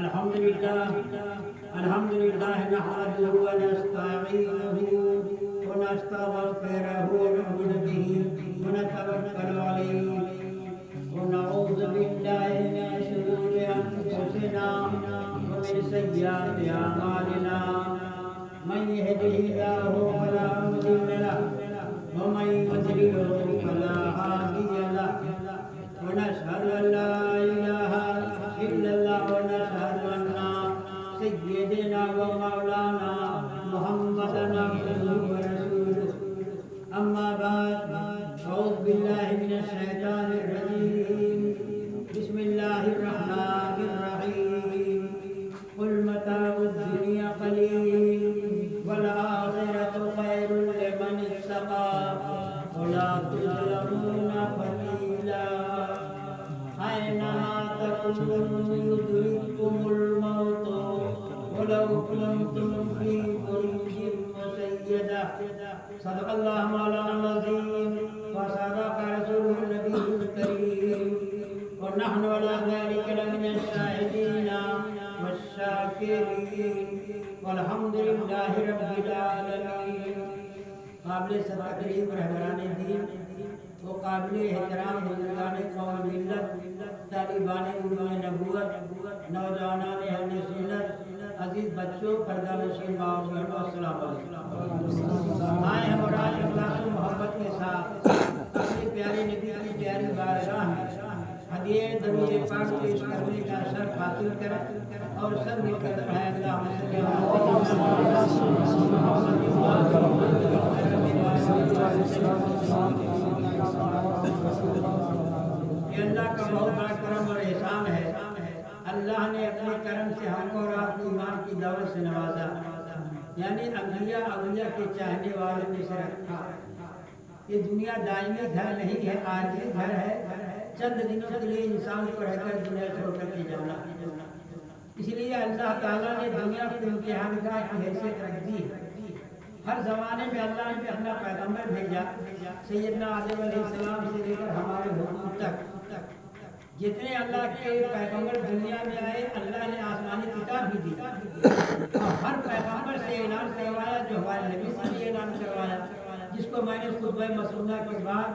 الحمد لله نحمده ونستعينه ونستغفره ونؤمن به ونتوكل عليه ونعوذ بالله من شرور أنفسنا ومن سيئات أعمالنا من يهده الله فلا مضل له ومن يضلل فلا هادي له ونشهد أن لا إله إلا الله ونشهد أن سيدنا ومولانا محمدا عبده ورسوله أما بعد أعوذ بالله من الشيطان الرجيم بسم الله الرحمن الرحيم قل متاع الدنيا قليل والآخرة خير لمن اتقى ولا تظلمون فتيلا أينما تكونوا يدرككم الموت ولو كنتم في بروج مشيدة صدق الله مولانا العظيم وصدق رسوله النبي الكريم ونحن على ذلك لمن الشاهدين والشاكرين والحمد لله رب العالمين. قابل تقریب رہبران دین و قابل احترام بزرگان قوم ملت، طالبان علوم نبوت، نوجوانان اہل سنت، عزیز بچوں، پردہ نشین ماں و بہنوں، السلام علیکم. آئے ہم اور آج اخلاص و محبت کے ساتھ اپنے پیارے نبی کی پیاری بارگاہ میں ہدیہ درود پاک پیش کرنے کا شرف حاصل کریں اور سب مل کر پڑھائیں اللہم صلی اللہ یہ اللہ کا بہت بڑا کرم اور احسان ہے. اللہ نے اپنے کرم سے ہم کو اور آپ کو ایمان کی دعوت سے نوازا، یعنی انبیاء اولیاء کے چاہنے والوں میں سے رکھا. یہ دنیا دائمی گھر نہیں ہے، عارضی گھر ہے. چند دنوں کے لیے انسان کو رہ کر دنیا چھوڑ کر کے جانا. اس لیے اللہ تعالیٰ نے دنیا کو امتحان گاہ کی حیثیت رکھ دی. ہر زمانے میں اللہ نے اپنا پیغمبر بھیجا. سیدنا آدم علیہ السلام سے لے کر ہمارے حکم تک جتنے اللہ کے پیغمبر دنیا میں آئے، اللہ نے آسمانی کتاب بھی دی اور ہر پیغمبر سے اعلان کروایا جو ہمارے نبی سے بھی اعلان کروایا، جس کو میں نے خطبہ مسنونہ کے بعد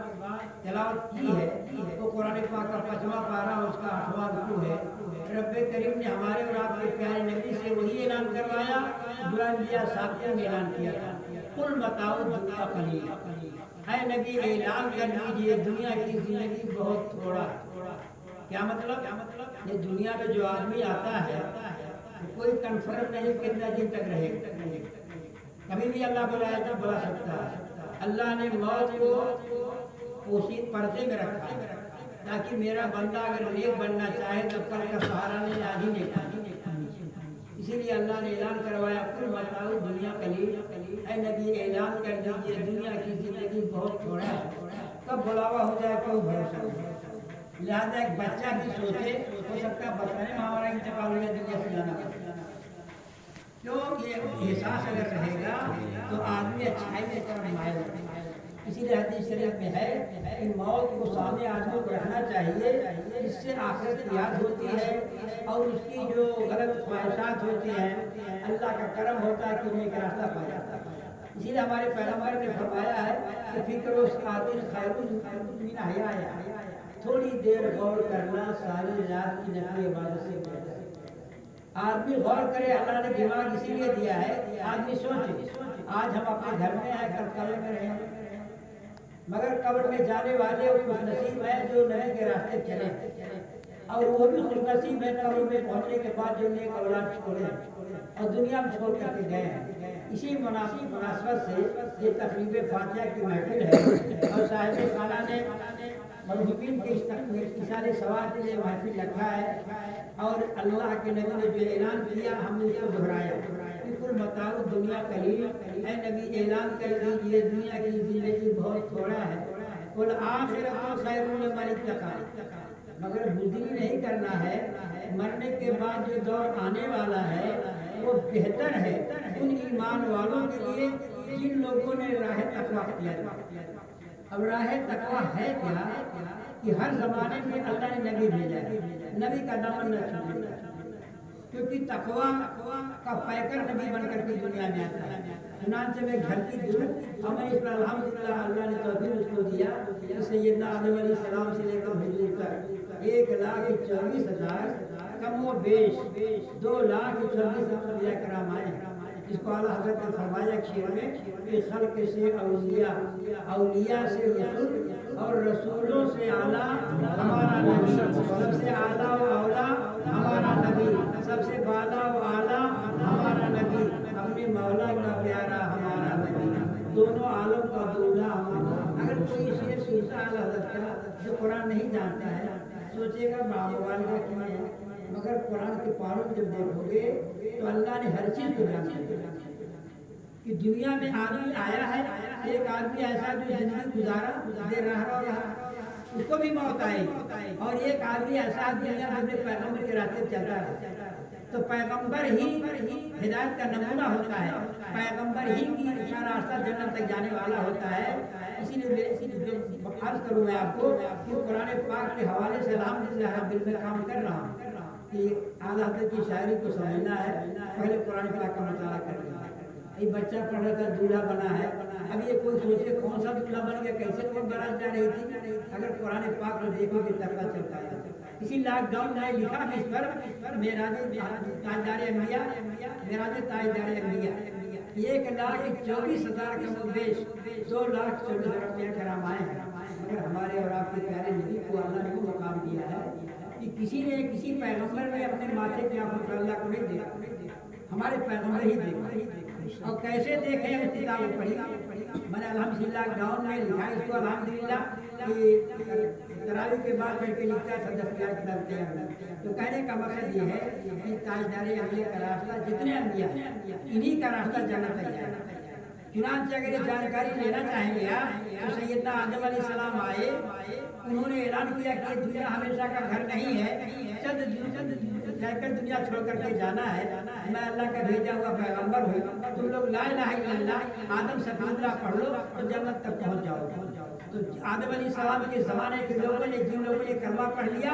تلاوت کی ہے. وہ قرآن پاک کا 5واں پارہ اس کا 8واں رکوع ہے. رب کریم نے ہمارے اور آپ کے پیارے نبی سے وہی اعلان کروایا جو انبیاء سابقین نے اعلان کیا تھا. قل متاع الدنیا قلیل، اے نبی اعلان کر دیجیے دنیا کی زندگی بہت تھوڑا. کیا مطلب؟ یہ دنیا میں جو آدمی آتا ہے کوئی کنفرم نہیں کتنا دن تک رہے گا. کبھی بھی اللہ بلائے تو بلا سکتا ہے. اللہ نے موت کو پوشید پردے میں رکھا تاکہ میرا بندہ اگر نیک بننا چاہے تو کل کا سہارا نہیں، آج ہی نہیں. اسی لیے اللہ نے اعلان کروایا قل متاع الدنیا قلیل، اے نبی اعلان کر دیجیے دنیا کی زندگی بہت تھوڑا ہے. کب بلاوا ہو جائے کوئی بھروسہ نہیں. لہٰذا ایک بچہ بھی سوچے، ہو سکتا ہے بچپنے میں ہمارا انتقال ہو جائے دنیا سے جانا پڑتا. کیوں؟ یہ احساس اگر رہے گا تو آدمی اچھائی کی طرف مائل ہوگا. اسی لیے حدیث شریف میں ہے کہ موت کو سامنے آدمی کو رکھنا چاہیے، اس سے آخرت یاد ہوتی ہے اور اس کی جو غلط خواہشات ہوتی ہیں اللہ کا کرم ہوتا ہے کہ انہیں ایک راستہ پا جاتا ہے. اسی لیے ہمارے پیغمبر نے فرمایا ہے کہ فکر و خاطر خیر من حیا، تھوڑی دیر غور کرنا ساری رات کی نفلی عبادت سے بہتر ہے. آدمی غور کرے. اللہ نے دماغ اسی لیے دیا ہے آدمی سوچے آج ہم اپنے گھر میں ہیں، کل قبر میں رہیں، مگر قبر میں جانے والے خوش نصیب ہیں جو نبی کے راستے چلے، اور وہ بھی خوش نصیب ہے قبر میں پہنچنے کے بعد جو نیک اولاد چھوڑے اور دنیا میں چھوڑ کر کے گئے ہیں. اسی مناسبت سے یہ تقریب فاتحہ کی محفل ہے اور صاحب خانہ نے مرحومین کے اشارِ ثواب کے لیے محفل رکھا ہے. اور اللہ کے نبی نے جو اعلان کیا ہم نے اس کو دہرایا. قل متاع الدنیا قلیل، اے نبی اعلان کر دیجیے دنیا کی زندگی بہت تھوڑا ہے. والآخرۃ خیر لمن اتقی، مگر بزدلی نہیں کرنا ہے. مرنے کے بعد جو دور آنے والا ہے وہ بہتر ہے ان ایمان والوں کے لیے جن لوگوں نے راہ تقویٰ اختیار کیا. اب راہ تقویٰ ہے کیا کہ ہر زمانے میں اللہ نے نبی بھیجا ہے، نبی کا دامن نہ چھوڑے. کیونکہ تقویٰ کا پیکر نبی بن کر کے دنیا میں آتا ہے. چنانچہ میں گھر کی دور ہمیں اس پر الحمدللہ اللہ نے توفیق اس کو دیا کہ سیدنا آدم علیہ السلام سے لے کر حضور تک 1,24,000 کم و بیش 2,24,000 انبیاء کرام آئے ہیں. جس کو اعلیٰ حضرت نے فرمایا شعر میں کہ خلق سے اولیاء، اولیاء سے رسول، اور رسولوں سے اعلیٰ ہمارا نبی، سب سے اعلیٰ و اولیٰ ہمارا نبی، سب سے بالا و اعلیٰ ہمارا نبی، اپنے مولا کا پیارا ہمارا نبی، دونوں عالم کا دولا ہمارا. اگر کوئی شعر سنتا اعلیٰ حضرت کا جو قرآن نہیں جانتا ہے سوچے گا باغوان کا کیا ہے، مگر قرآن کے پاروں جب دیکھو گے تو اللہ نے ہر چیز کو بیان کیا کہ دنیا میں آدمی آیا ہے. ایک آدمی ایسا جو زندگی گزارا دے رہا اس کو بھی موت آئی، اور ایک آدمی ایسا دنیا میں اپنے پیغمبر کے راستے چلتا رہا. تو پیغمبر ہی ہدایت کا نمونہ ہوتا ہے، پیغمبر ہی کا راستہ جنت تک جانے والا ہوتا ہے. اسی لیے عرض کروں میں آپ کو کہ قرآن پاک کے حوالے سے الحمدللہ رب العالمین میں کام کر رہا ہوں کہ اعلیٰ حضرت کی شاعری کو سمجھنا ہے. پہلے قرآن پاک کا مطالعہ کرنا ہے. یہ بچہ پڑھ کر دولہا بنا ہے، اب یہ کوئی سوچے کون سا دولہا بن گیا، کیسے کوئی بارات جا رہی تھی. اگر قرآن پاک کو دیکھو گے تب پتہ چلتا ہے. اسی لاک ڈاؤن میں لکھا ہے اس پر معراج تاجدار انبیاء، معراج تاجدار انبیاء 1,24,000 کم و بیش 2,24,000 انبیاء کرام آئے ہیں. مگر ہمارے اور آپ کے پیارے نبی کو اللہ نے وہ مقام دیا ہے کہ کسی نے کسی پیغمبر نے اپنے ماتھے پہ آنکھوں پر اللہ کو نہیں دیکھا، ہمارے پیغمبر ہی دیکھا. اور کیسے دیکھیں ہم کتابیں پڑھی. میں نے الحمدللہ گاؤں میں لکھا اس کو الحمدللہ کہ تراویح کے بعد بیٹھ کے لکھتا ہے صدقیات کتاب کے اندر. تو کہنے کا مقصد یہ ہے کہ تاجدار انبیاء کا راستہ جتنے انبیاء ہیں انہی کا راستہ جنت تک جانا. چنانچہ اگر یہ جانکاری لینا چاہیں گے تو سیدنا آدم علیہ السلام آئے، انہوں نے اعلان کیا کہ دنیا ہمیشہ کا گھر نہیں ہے، چند جا کر دنیا چھوڑ کر کے جانا ہے. میں اللہ کا بھیجا ہوا پیغمبر ہوں، تم لوگ لا الہ الا اللہ آدم سے فاصلہ پڑھ لو تو جنت تک پہنچ جاؤ گے. تو آدم علیہ السلام کے زمانے کے لوگوں نے جن لوگوں نے کلمہ پڑھ لیا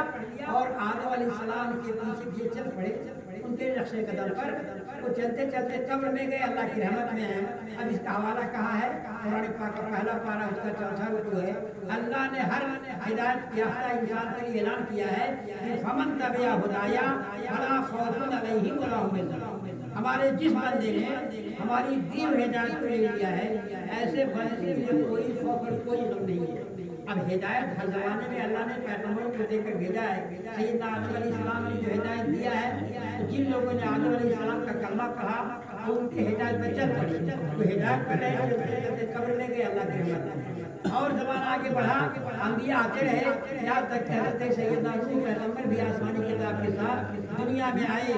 اور آدم علیہ السلام کے پیچھے پیچھے چل پڑے ان کے نقش قدم پر، وہ چلتے چلتے قبر میں گئے، اللہ کی رحمت میں ہیں. اب اس کا حوالہ کہا ہے قرآن پاک کا پہلا پارہ اس کا 4واں رکوع ہے. اللہ نے ہر ہدایت یافتہ انسان کا یہ اعلان کیا ہے کہ فمن تبع ہدایا فلا خوف علیہم ولا هم يحزنون. ہمارے جس بندے نے ہماری دی ہوئی ہدایت کو لے لیا ہے ایسے بندے میں کوئی خوف اور کوئی غم نہیں ہے. اب ہدایت ہر زمانے میں اللہ نے پیغمبروں کو دے کر بھیجا ہے. سیدنا آدم علیہ السلام نے جو ہدایت دیا ہے، جن لوگوں نے آدم علیہ السلام کا کلمہ پڑھا وہ ان کی ہدایت پر چل پڑے. وہ ہدایت پر رہے چلتے چلتے قبر میں گئے اللہ کی رحمت میں. اور زمانہ آگے بڑھا، انبیاء آتے رہے یہاں تک کہ حضرت سیدنا نوح پیغمبر بھی آسمانی کتاب کے ساتھ دنیا میں آئے.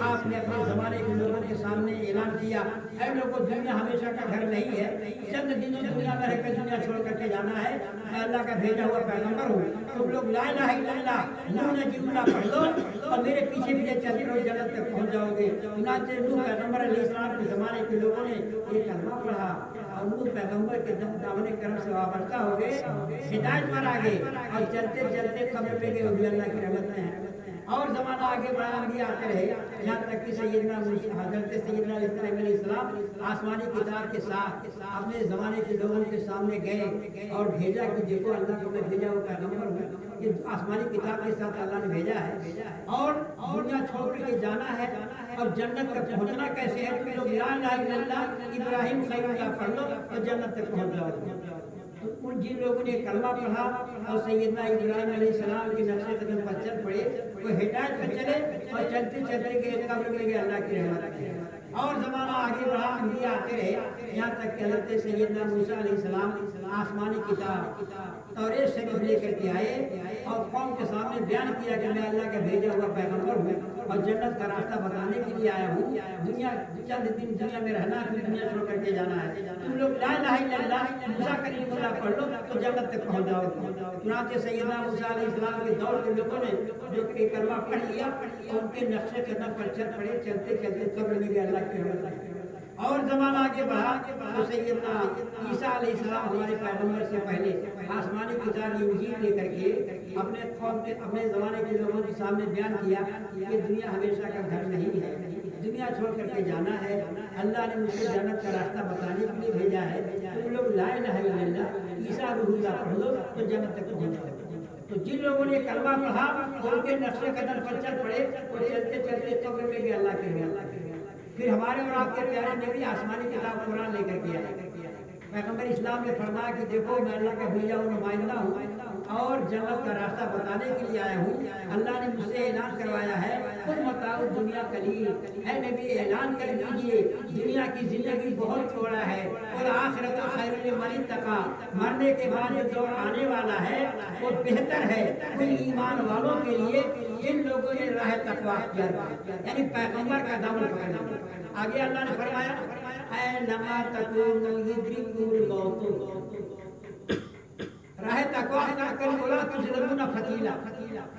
آپ نے اپنے زمانے کے لوگوں کے سامنے اعلان کیا اے لوگوں دنیا ہمیشہ کا گھر نہیں ہے، چند دنوں دنیا میں رہ کر دنیا چھوڑ کر کے جانا ہے. میں اللہ کا بھیجا ہوا پیغمبر ہوں، تم لوگ لا الہ الا اللہ نوح نے جملہ پڑھ لو اور میرے پیچھے پیچھے چلتے رہو جنت تک پہنچ جاؤ گے. چنانچہ نوح پیغمبر علیہ السلام کے زمانے کے لوگوں نے یہ کلمہ پڑھا اور نوح پیغمبر کے دامن کرم سے وابستہ ہو گئے، ہدایت پر آ گئے اور چلتے چلتے قبر پہ گئے، وہ بھی اللہ کی رحمت میں ہے. اور زمانہ آگے بڑھا، انبیاء آتے رہے یہاں تک کہ سیدنا حضرت سیدنا علیہ السلام آسمانی کتاب کے ساتھ اپنے زمانے کے لوگوں کے سامنے گئے اور بھیجا کہ دیکھو اللہ کو میں بھیجا ہوا پیغمبر ہوں، کہ آسمانی کتاب کے ساتھ اللہ نے بھیجا ہے اور دنیا چھوڑ کر کے جانا ہے اور جنت تک پہنچنا کیسے ہے. تم لوگ لا الہ الا اللہ ابراہیم خلیل اللہ پڑھ لو تو جنت تک پہنچ جاؤ گے. ان جن لوگوں نے کلمہ پڑھا اور سیدنا ابراہیم علیہ السلام کے نقش قدم پر چل پڑے وہ ہدایت پر چلے اور چلتے چلتے گئے قبر میں گئے اللہ کی رحمت میں. اور زمانہ آگے بڑھا، انبیاء آتے رہے یہاں تک کہ حضرت سیدنا موسیٰ علیہ السلام آسمانی کتاب توریت شریف لے کر کے آئے اور قوم کے سامنے بیان کیا کہ میں اللہ کا بھیجا ہوا پیغمبر ہوں اور جنت کا راستہ بتانے کے لیے آیا ہوں. دنیا چند دن دنیا میں رہنا ہے، پھر دنیا چھوڑ کر کے جانا ہے. تم لوگ لا الہ الا اللہ موسیٰ کلیم اللہ پڑھ لو تو جنت تک پہنچ جاؤ گے. چنانچہ سیدنا موسیٰ علیہ السلام کے دور کے لوگوں نے جو کہ کلمہ پڑھ لیا اور ان کے نقش قدم پر چل پڑے، چلتے چلتے قبر میں گئے اللہ کی رحمت میں. اور زمانہ آگے بڑھا تو سیدنا عیسیٰ علیہ السلام ہمارے پیغمبر سے پہلے آسمانی کتاب انجیل لے کر کے اپنے قوم کے اپنے زمانے کے لوگوں کے سامنے بیان کیا کہ دنیا ہمیشہ کا گھر نہیں دنیا چھوڑ کر کے جانا ہے، اللہ نے مجھ سے جنت کا راستہ بتانے کے لیے بھیجا ہے، تم لوگ لا الہ الا اللہ عیسیٰ روح اللہ پڑھ لو تو جنت تک پہنچ جاؤ۔ تو جن لوگوں نے کلمہ پڑھا ان کے نقش قدم پر چل پڑے اور چلتے چلتے قبر میں گئے اللہ کے گھر۔ پھر ہمارے اور آپ کے پیارے نبی آسمانی کتاب قرآن لے کر کے آئے۔ پیغمبر اسلام نے فرمایا کہ دیکھو میں اللہ کا بھیجا ہوا نمائندہ ہوں اور جنت کا راستہ بتانے کے لیے آیا ہوں۔ اللہ نے مجھ سے اعلان کروایا ہے قل متاع الدنیا قلیل، اے نبی اعلان کر دیجیے دنیا کی زندگی بہت تھوڑا ہے اور آخرت خیر لمن اتقی، مرنے کے بعد جو دور آنے والا ہے وہ بہتر ہے ان ایمان والوں کے لیے جن لوگوں نے راہ تقویٰ اختیار، یعنی پیغمبر کا دامن پکڑا۔ آگے اللہ نے فرمایا اینما تکونوا یدرککم الموت، راہ تقویٰ کر بولا تظلمون فتیلا،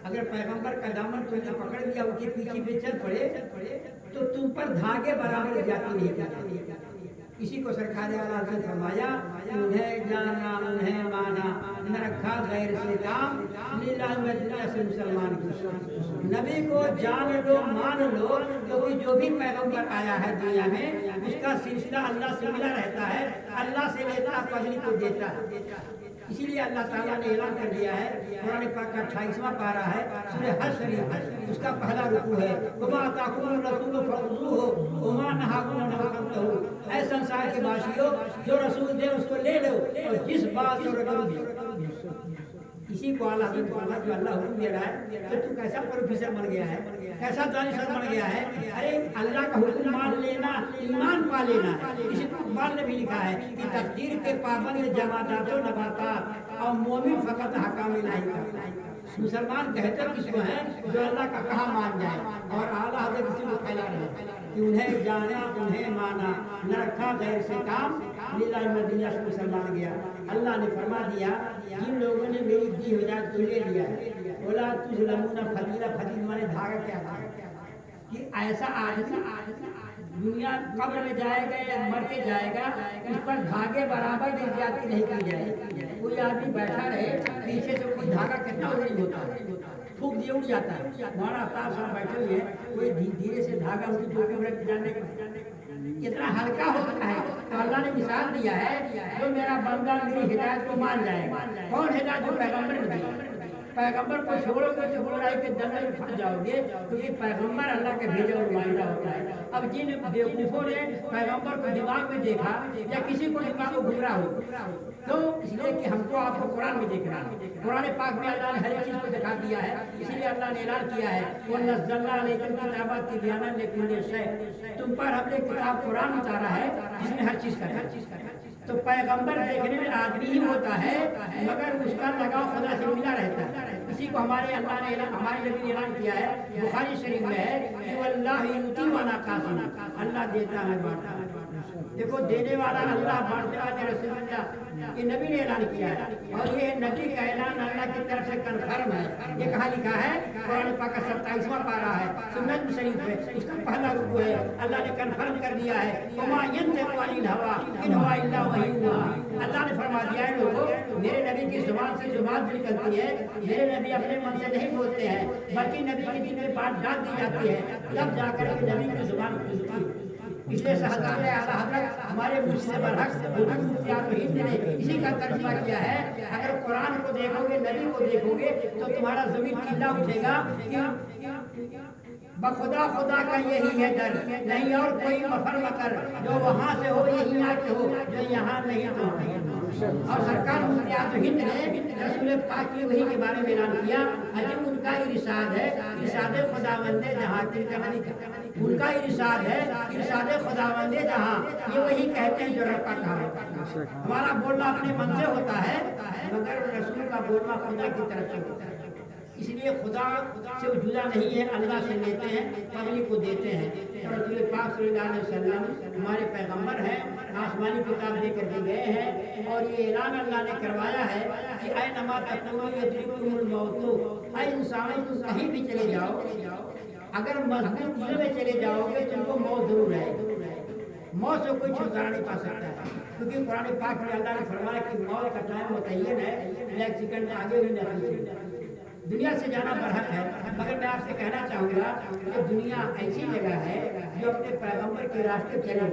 اگر پیغمبر کا دامن تم نے پکڑ لیا ان کے پیچھے پہ چل پڑے تو تم پر دھاگے برابر جاتی نہیں جاتی۔ اسی کو سرکار اعلیٰ نے فرمایا انہیں جانا انہیں مانا نہ رکھا غیر سے کام لیلہ مدینہ سے مسلمان کی، نبی کو جان لو مان لو، کیونکہ جو بھی پیغمبر آیا ہے دنیا میں اس کا سلسلہ اللہ سے ملا رہتا ہے، اللہ سے لیتا ہے پگلی کو دیتا ہے۔ اسی لیے اللہ تعالیٰ نے اعلان کر دیا ہے، قرآن پاک کا 28واں پارہ ہے سورہ حج شریف، اس کا پہلا رکوع ہے وما آتاکم الرسول فخذوہ وما نہاکم عنہ فانتہوا، اے سنسار کے باشیوں جو رسول دے اس کو لے لو اور جس بات سے رجوع دے۔ اسی کو اعلیٰ حضرت فرمایا جو اللہ حکم دے رہا ہے کہ تو کیسا پروفیسر بن گیا ہے، کیسا دانشور بن گیا ہے، ارے اللہ کا حکم مان لینا ایمان پا لینا ہے۔ اسی کو اقبال نے بھی لکھا ہے کہ تقدیر کے پابند جمادات و نباتات اور مومن فقط حکام الہی کرتا ہے۔ مسلمان کہتے کس کو ہے جو اللہ کا کہا مان جائے، اور اعلیٰ حضرت اسی کو پھیلا رہے ہیں کہ انہیں جانا انہیں مانا نہ رکھا غیر سے کام لیلہ مدینہ سے مسلمان گیا۔ اللہ نے فرما دیا جن لوگوں نے میری دی ہدایت کو لے لیا ہے ولا تظلمون فتیلا، فتیل مانے دھاگا کیا تھا کہ ایسا آدمی دنیا قبر میں جائے گا یا مر کے جائے گا اس پر دھاگے برابر بھی زیادتی نہیں کی جائے۔ کوئی آدمی بیٹھا رہے پیچھے سے کوئی دھاگا کتنا وزن ہوتا ہے، پھونک دیے اٹھ جاتا ہے، ہمارا افتاب صاحب بیٹھے ہوئے کوئی دھیرے سے دھاگا ان کی ٹوپی میں رکھ جانے کتنا ہلکا ہوتا ہے۔ تو اللہ نے مثال دیا ہے جو میرا بندہ میری ہدایت کو مان جائے گا، کون ہدایت جو پیغمبر نے دی، پیغمبر کو چھوڑو گے تو برائی کے دلدل میں پھنس جاؤ گے، کیونکہ پیغمبر اللہ کے بھیجا ہوا نمائندہ ہوتا ہے۔ اب جن بیوقوفوں نے پیغمبر کو دماغ میں دیکھا یا کسی کو دماغ کو گمراہ ہو تو اس لیے کہ ہم کو آپ کو قرآن میں دیکھنا ہے، قرآن پاک میں اللہ نے ہر ایک چیز کو دکھا دیا ہے، اسی لیے اللہ نے اعلان کیا ہے وَنَزَّلْنَا عَلَيْكَ الْكِتَابَ تِبْيَانًا لِكُلِّ شَيْءٍ، تم پر ہم نے کتاب قرآن اتارا ہے جس میں ہر چیز کا ہے۔ تو پیغمبر دیکھنے میں آدمی ہی ہوتا ہے مگر اس کا لگاؤ خدا سے ملا رہتا ہے۔ اسی کو ہمارے اللہ نے ہمارے نبی نے اعلان کیا ہے، بخاری شریف میں ہے کہ واللہ یؤتی ولا قاسم، اللہ دیتا ہے بانٹتا ہے۔ دیکھو دینے والا اللہ بانٹنے والے رسول اللہ، یہ نبی نے اعلان کیا ہے اور یہ نبی کا اعلان اللہ کی طرف سے کنفرم ہے۔ یہ کہاں لکھا ہے؟ قرآن پاک کا 27واں پارہ ہے سنت شریف ہے، اس کا پہلا رکوع ہے، اللہ نے کنفرم کر دیا ہے وما ينطق عن الهوى ان هو الا وحی یوحی، اللہ نے فرما دیا ہے لوگوں میرے نبی کی زبان سے زبان نکلتی ہے، میرے نبی اپنے من سے نہیں بولتے ہیں بلکہ نبی کے دل میں بات ڈال دی جاتی ہے تب جا کر کے نبی کی زبان کھلتی ہے۔ اس لیے شہزادہ اعلیٰ حضرت ہمارے مجھ سے برحق حضرت ہند نے اسی کا ترجمہ کیا ہے، اگر قرآن کو دیکھو گے نبی کو دیکھو گے تو تمہارا زمین چیلا اٹھے گا کہ بخدا خدا کا یہی ہے در، نہیں اور کوئی مفر مکر، جو وہاں سے ہو یہی آ کے ہو، جو یہاں نہیں تو۔ اور سرکار مفتی ہند نے رسول پاک کی وحی کے بارے میں اعلان کیا، عجب ان کا ارشاد ہے ارشاد خداوند جہاں ان کا ارشاد ہے ارشاد خداوند جہاں، یہ وہی کہتے ہیں جو رب کا کہا ہے۔ ہمارا بولنا اپنے من سے ہوتا ہے مگر رسول کا بولنا خدا کی طرف سے ہوتا ہے، اس لیے خدا سے جدا نہیں ہے، اللہ سے لیتے ہیں پبلک کو دیتے ہیں۔ اور رسول پاک صلی اللہ علیہ وسلم ہمارے پیغمبر ہیں، آسمانی کتاب دے کر کے گئے ہیں اور یہ اعلان اللہ نے کروایا ہے کہ اینما تکونوا یدرککم الموت، اے انسانوں تم کہیں بھی چلے جاؤ اگر مضبوط قلعے میں چلے جاؤ گے تم کو موت ضرور ہے، موت سے کوئی چھٹکارا نہیں پا سکتا ہے، کیونکہ قرآن پاک میں اللہ نے فرمایا کہ موت کا ٹائم متعین ہے، ایک سیکنڈ آگے بھی نہیں، دنیا سے جانا برحق ہے، مگر میں آپ سے کہنا چاہوں گا کہ دنیا ایسی جگہ ہے جو اپنے پیغمبر کے راستے چلے،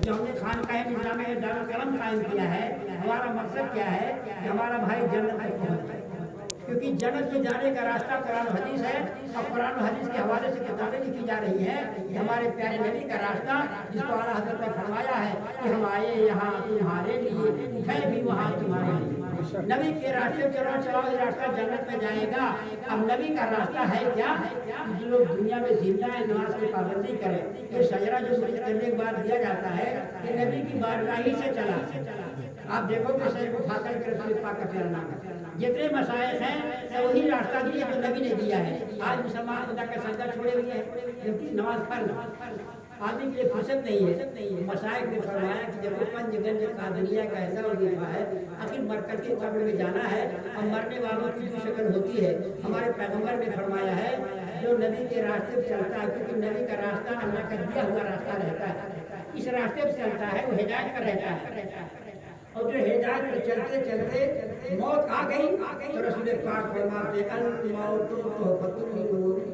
جو ہم نے خانقاہ نظام دارالقلم قائم کیا ہے، ہمارا مقصد کیا ہے کہ ہمارا بھائی جنت تک پہنچ جائے، کیونکہ جنت میں جانے کا راستہ قرآن و حدیث ہے، اور قرآن و حدیث کے حوالے سے کتابیں لکھی جا رہی ہیں کہ ہمارے پیارے نبی کا راستہ، جس کو اعلیٰ حضرت نے فرمایا ہے کہ ہم آئے یہاں تمہارے لیے، ہے بھی وہاں تمہارے لیے۔ نبی کے راستے چلو چلاؤ، یہ راستہ جنت میں جائے گا۔ اب نبی کا راستہ ہے کیا؟ جو لوگ دنیا میں زندہ ہیں نماز کی پابندی کریں، یہ شجرہ جو مرید کرنے کے بعد دیا جاتا ہے کہ نبی کی بارگاہ ہی سے چلا۔ آپ دیکھو کہ شیخ اٹھا کر کے رسول پاک کا پیارا نام ہے، جتنے مشائخ ہیں وہی راستہ دیا جو نبی نے دیا ہے۔ آج مسلمان خدا کا سجدہ چھوڑے ہوئے ہیں، جبکہ نماز فرض آدمی کے لیے فرصت نہیں ہے۔ مشائخ نے فرمایا کہ جب پنج گنج قادریہ کا ایسا وظیفہ ہے، آخر مر کر کے قبر میں جانا ہے، اور مرنے والوں کی جو شکل ہوتی ہے، ہمارے پیغمبر نے فرمایا ہے جو نبی کے راستے پہ چلتا ہے، کیونکہ نبی کا راستہ اللہ کا دیا ہوا راستہ رہتا ہے، اس راستے پہ چلتا ہے وہ ہدایت پر رہتا ہے، اور جو ہدایت پر چلتے چلتے موت آ گئی تو رسول پاک فرماتے الموت تحفۃ القلوب۔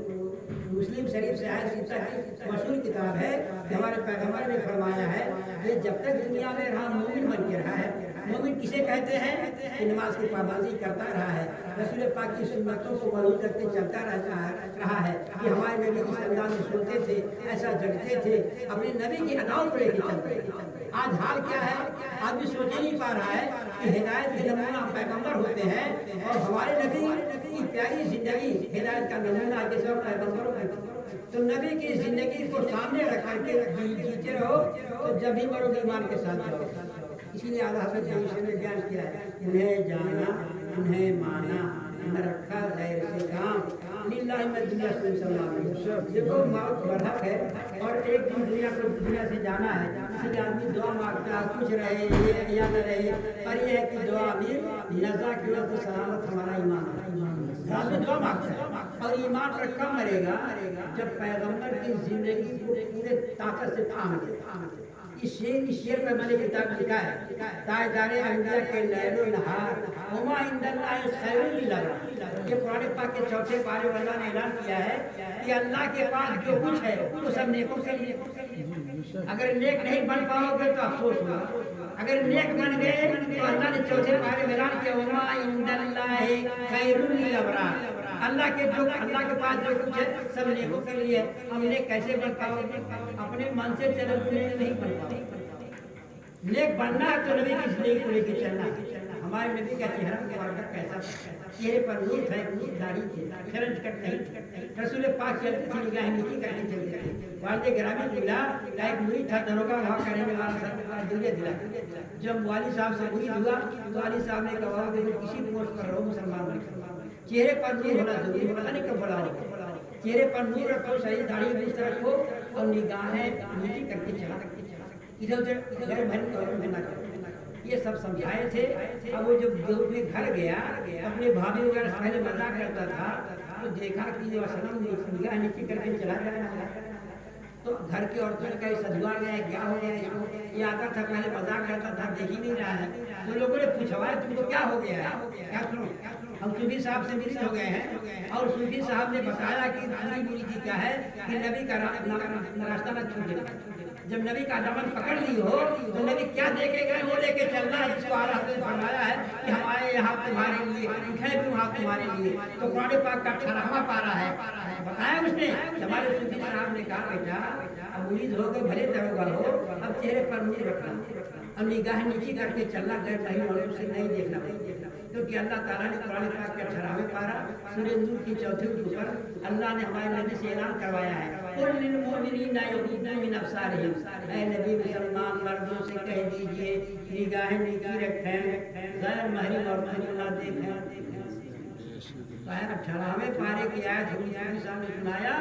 مسلم شریف سے آئے سیتا کی مشہور کتاب ہے کہ ہمارے پیغمبر نے فرمایا ہے کہ جب تک دنیا میں رہا مومن بن کے رہا ہے۔ مومن کسے کہتے ہیں کہ نماز کی پابندی کرتا رہا ہے، رسول پاک کی سنتوں کو ملحوظ رکھتے چلتا رہا ہے، کہ ہمارے نبی کی انداز میں سنتے تھے، ایسا جگتے تھے، اپنے نبی کی اداؤں کو لے کے چلتے تھے۔ آج حال کیا ہے؟ آدمی سوچ ہی نہیں پا رہا ہے کہ ہدایت کے نمونہ پیغمبر ہوتے ہیں، اور ہمارے نبی کی پیاری زندگی ہدایت کا نمونہ جیسے پیغمبروں کا، تو نبی کی زندگی کو سامنے رکھ کر کے جیتے رہو تو جب بھی مرو گے ایمان کے ساتھ جاؤ۔ اسی لیے اعلیٰ حضرت نے بیان کیا ہے، انہیں جانا انہیں مانا نہ رکھا غیر سے کام، للہ میں دنیا سے سلام۔ دیکھو موت برحق ہے، اور ایک دن دنیا سے جانا ہے، اسی لیے آدمی دعا مانگتا ہے خوش رہے یا نہ رہے، پر یہ ہے کہ دعا بھی نزا کی وقت سلامت ہمارا ایمان ہے، آدمی دعا مانگتا ہے، اور ایمان پر کب مرے گا جب پیغمبر کی زندگی کو پورے طاقت سے تھام دے۔ اس شعر پر میں نے کتاب لکھا ہے، تاجدار انبیاء کے لیل و نہار وما عند اللہ خیر للابرار۔ یہ قرآن پاک کے چوتھے پارے میں اللہ نے اعلان کیا ہے کہ اللہ کے پاس جو کچھ ہے وہ سب نیکوں کے لیے۔ اگر نیک نہیں بن پاؤ گے تو افسوس ہوگا، اگر نیک بن گئے تو اللہ نے چوتھے پارے میں اعلان کیا وما عند اللہ خیر للابرار۔ اللہ کے پاس جو کچھ ہے سب نیکوں کے لیے۔ ہم نیک کیسے بن پاؤ گے؟ اپنے من سے چلو تو نہیں بن پاؤ۔ نیک بننا ہے تو نبی کی زندگی کو لے کے چلنا ہے۔ ہمارے نبی کا چہرہ مبارک کیسا تھا؟ چہرے پر نور تھا، داڑھی تھی، خرچ کٹ نہیں، رسول پاک چلتے تھے نگاہ نیچی کر کے چلتے تھے۔ والد گرامی دلہ کا ایک مرید تھا دروگا، وہاں کا رہنے والا سر دلے دلا۔ جب والد صاحب سے مرید ہوا تو والد صاحب نے کہا کہ کسی پوسٹ پر رہو مسلمان نہیں، چہرے پر نور ہونا ضروری ہے، پتہ نہیں کب بڑا ہوگا۔ چہرے پر نور رکھو، صحیح داڑھی بھی اس طرح رکھو، اور نگاہیں نیچی کر کے چلا، ادھر ادھر غیر بھری نہ کرو۔ یہ سب سمجھائے تھے۔ اب وہ جب اپنے گھر گیا، اپنے بھابھی وغیرہ پہلے مزاق کرتا تھا، تو دیکھا کہ یہ وسلم نگاہ نیچی کر کے چلا جا رہا ہے، تو گھر کی عورتوں کا سدوا گیا ہے، کیا ہو گیا ہے؟ یہ آتا تھا پہلے مزاق کرتا تھا، دیکھ ہی نہیں رہا ہے۔ تو لوگوں نے پوچھا تم کو کیا ہو گیا ہے؟ کیا سنو، ہم صوفی صاحب سے مریض ہو گئے ہیں، اور صوفی صاحب نے بتایا کہ دوسری مریضی کیا ہے کہ نبی کا راستہ نہ چھوٹے۔ جب نبی کا دامن پکڑ لی ہو تو نبی کیا دے کے گئے وہ لے کے چلنا ہے، جس کو اعلیٰ حضرت نے فرمایا ہے کہ ہم آئے یہاں تمہارے لیے، اٹھے بھی وہاں تمہارے لیے۔ تو قرآن پاک کا 18واں پارہ ہے، بتایا اس نے، ہمارے صوفی صاحب نے کہا بیٹا اب مرید ہو گئے بھلے دروگا ہو، اب چہرے پر نور رکھنا، اب نگاہ نیچی کر کے چلنا، غیر نہیں اور سے نہیں دیکھنا، کیونکہ اللہ تعالیٰ نے قرآن پاک کے 18واں پارہ سورہ نور کی چوتھے رکوع پر اللہ نے ہمارے نبی سے اعلان کروایا ہے قل للمؤمنین یغضوا من ابصارہم، اے نبی مسلمان مردوں سے کہہ دیجئے نگاہیں نیچی رکھیں، غیر محرم عورتوں کو نہ دیکھیں۔ 18ویں پارے کی آیت حضور صاحب نے سنایا،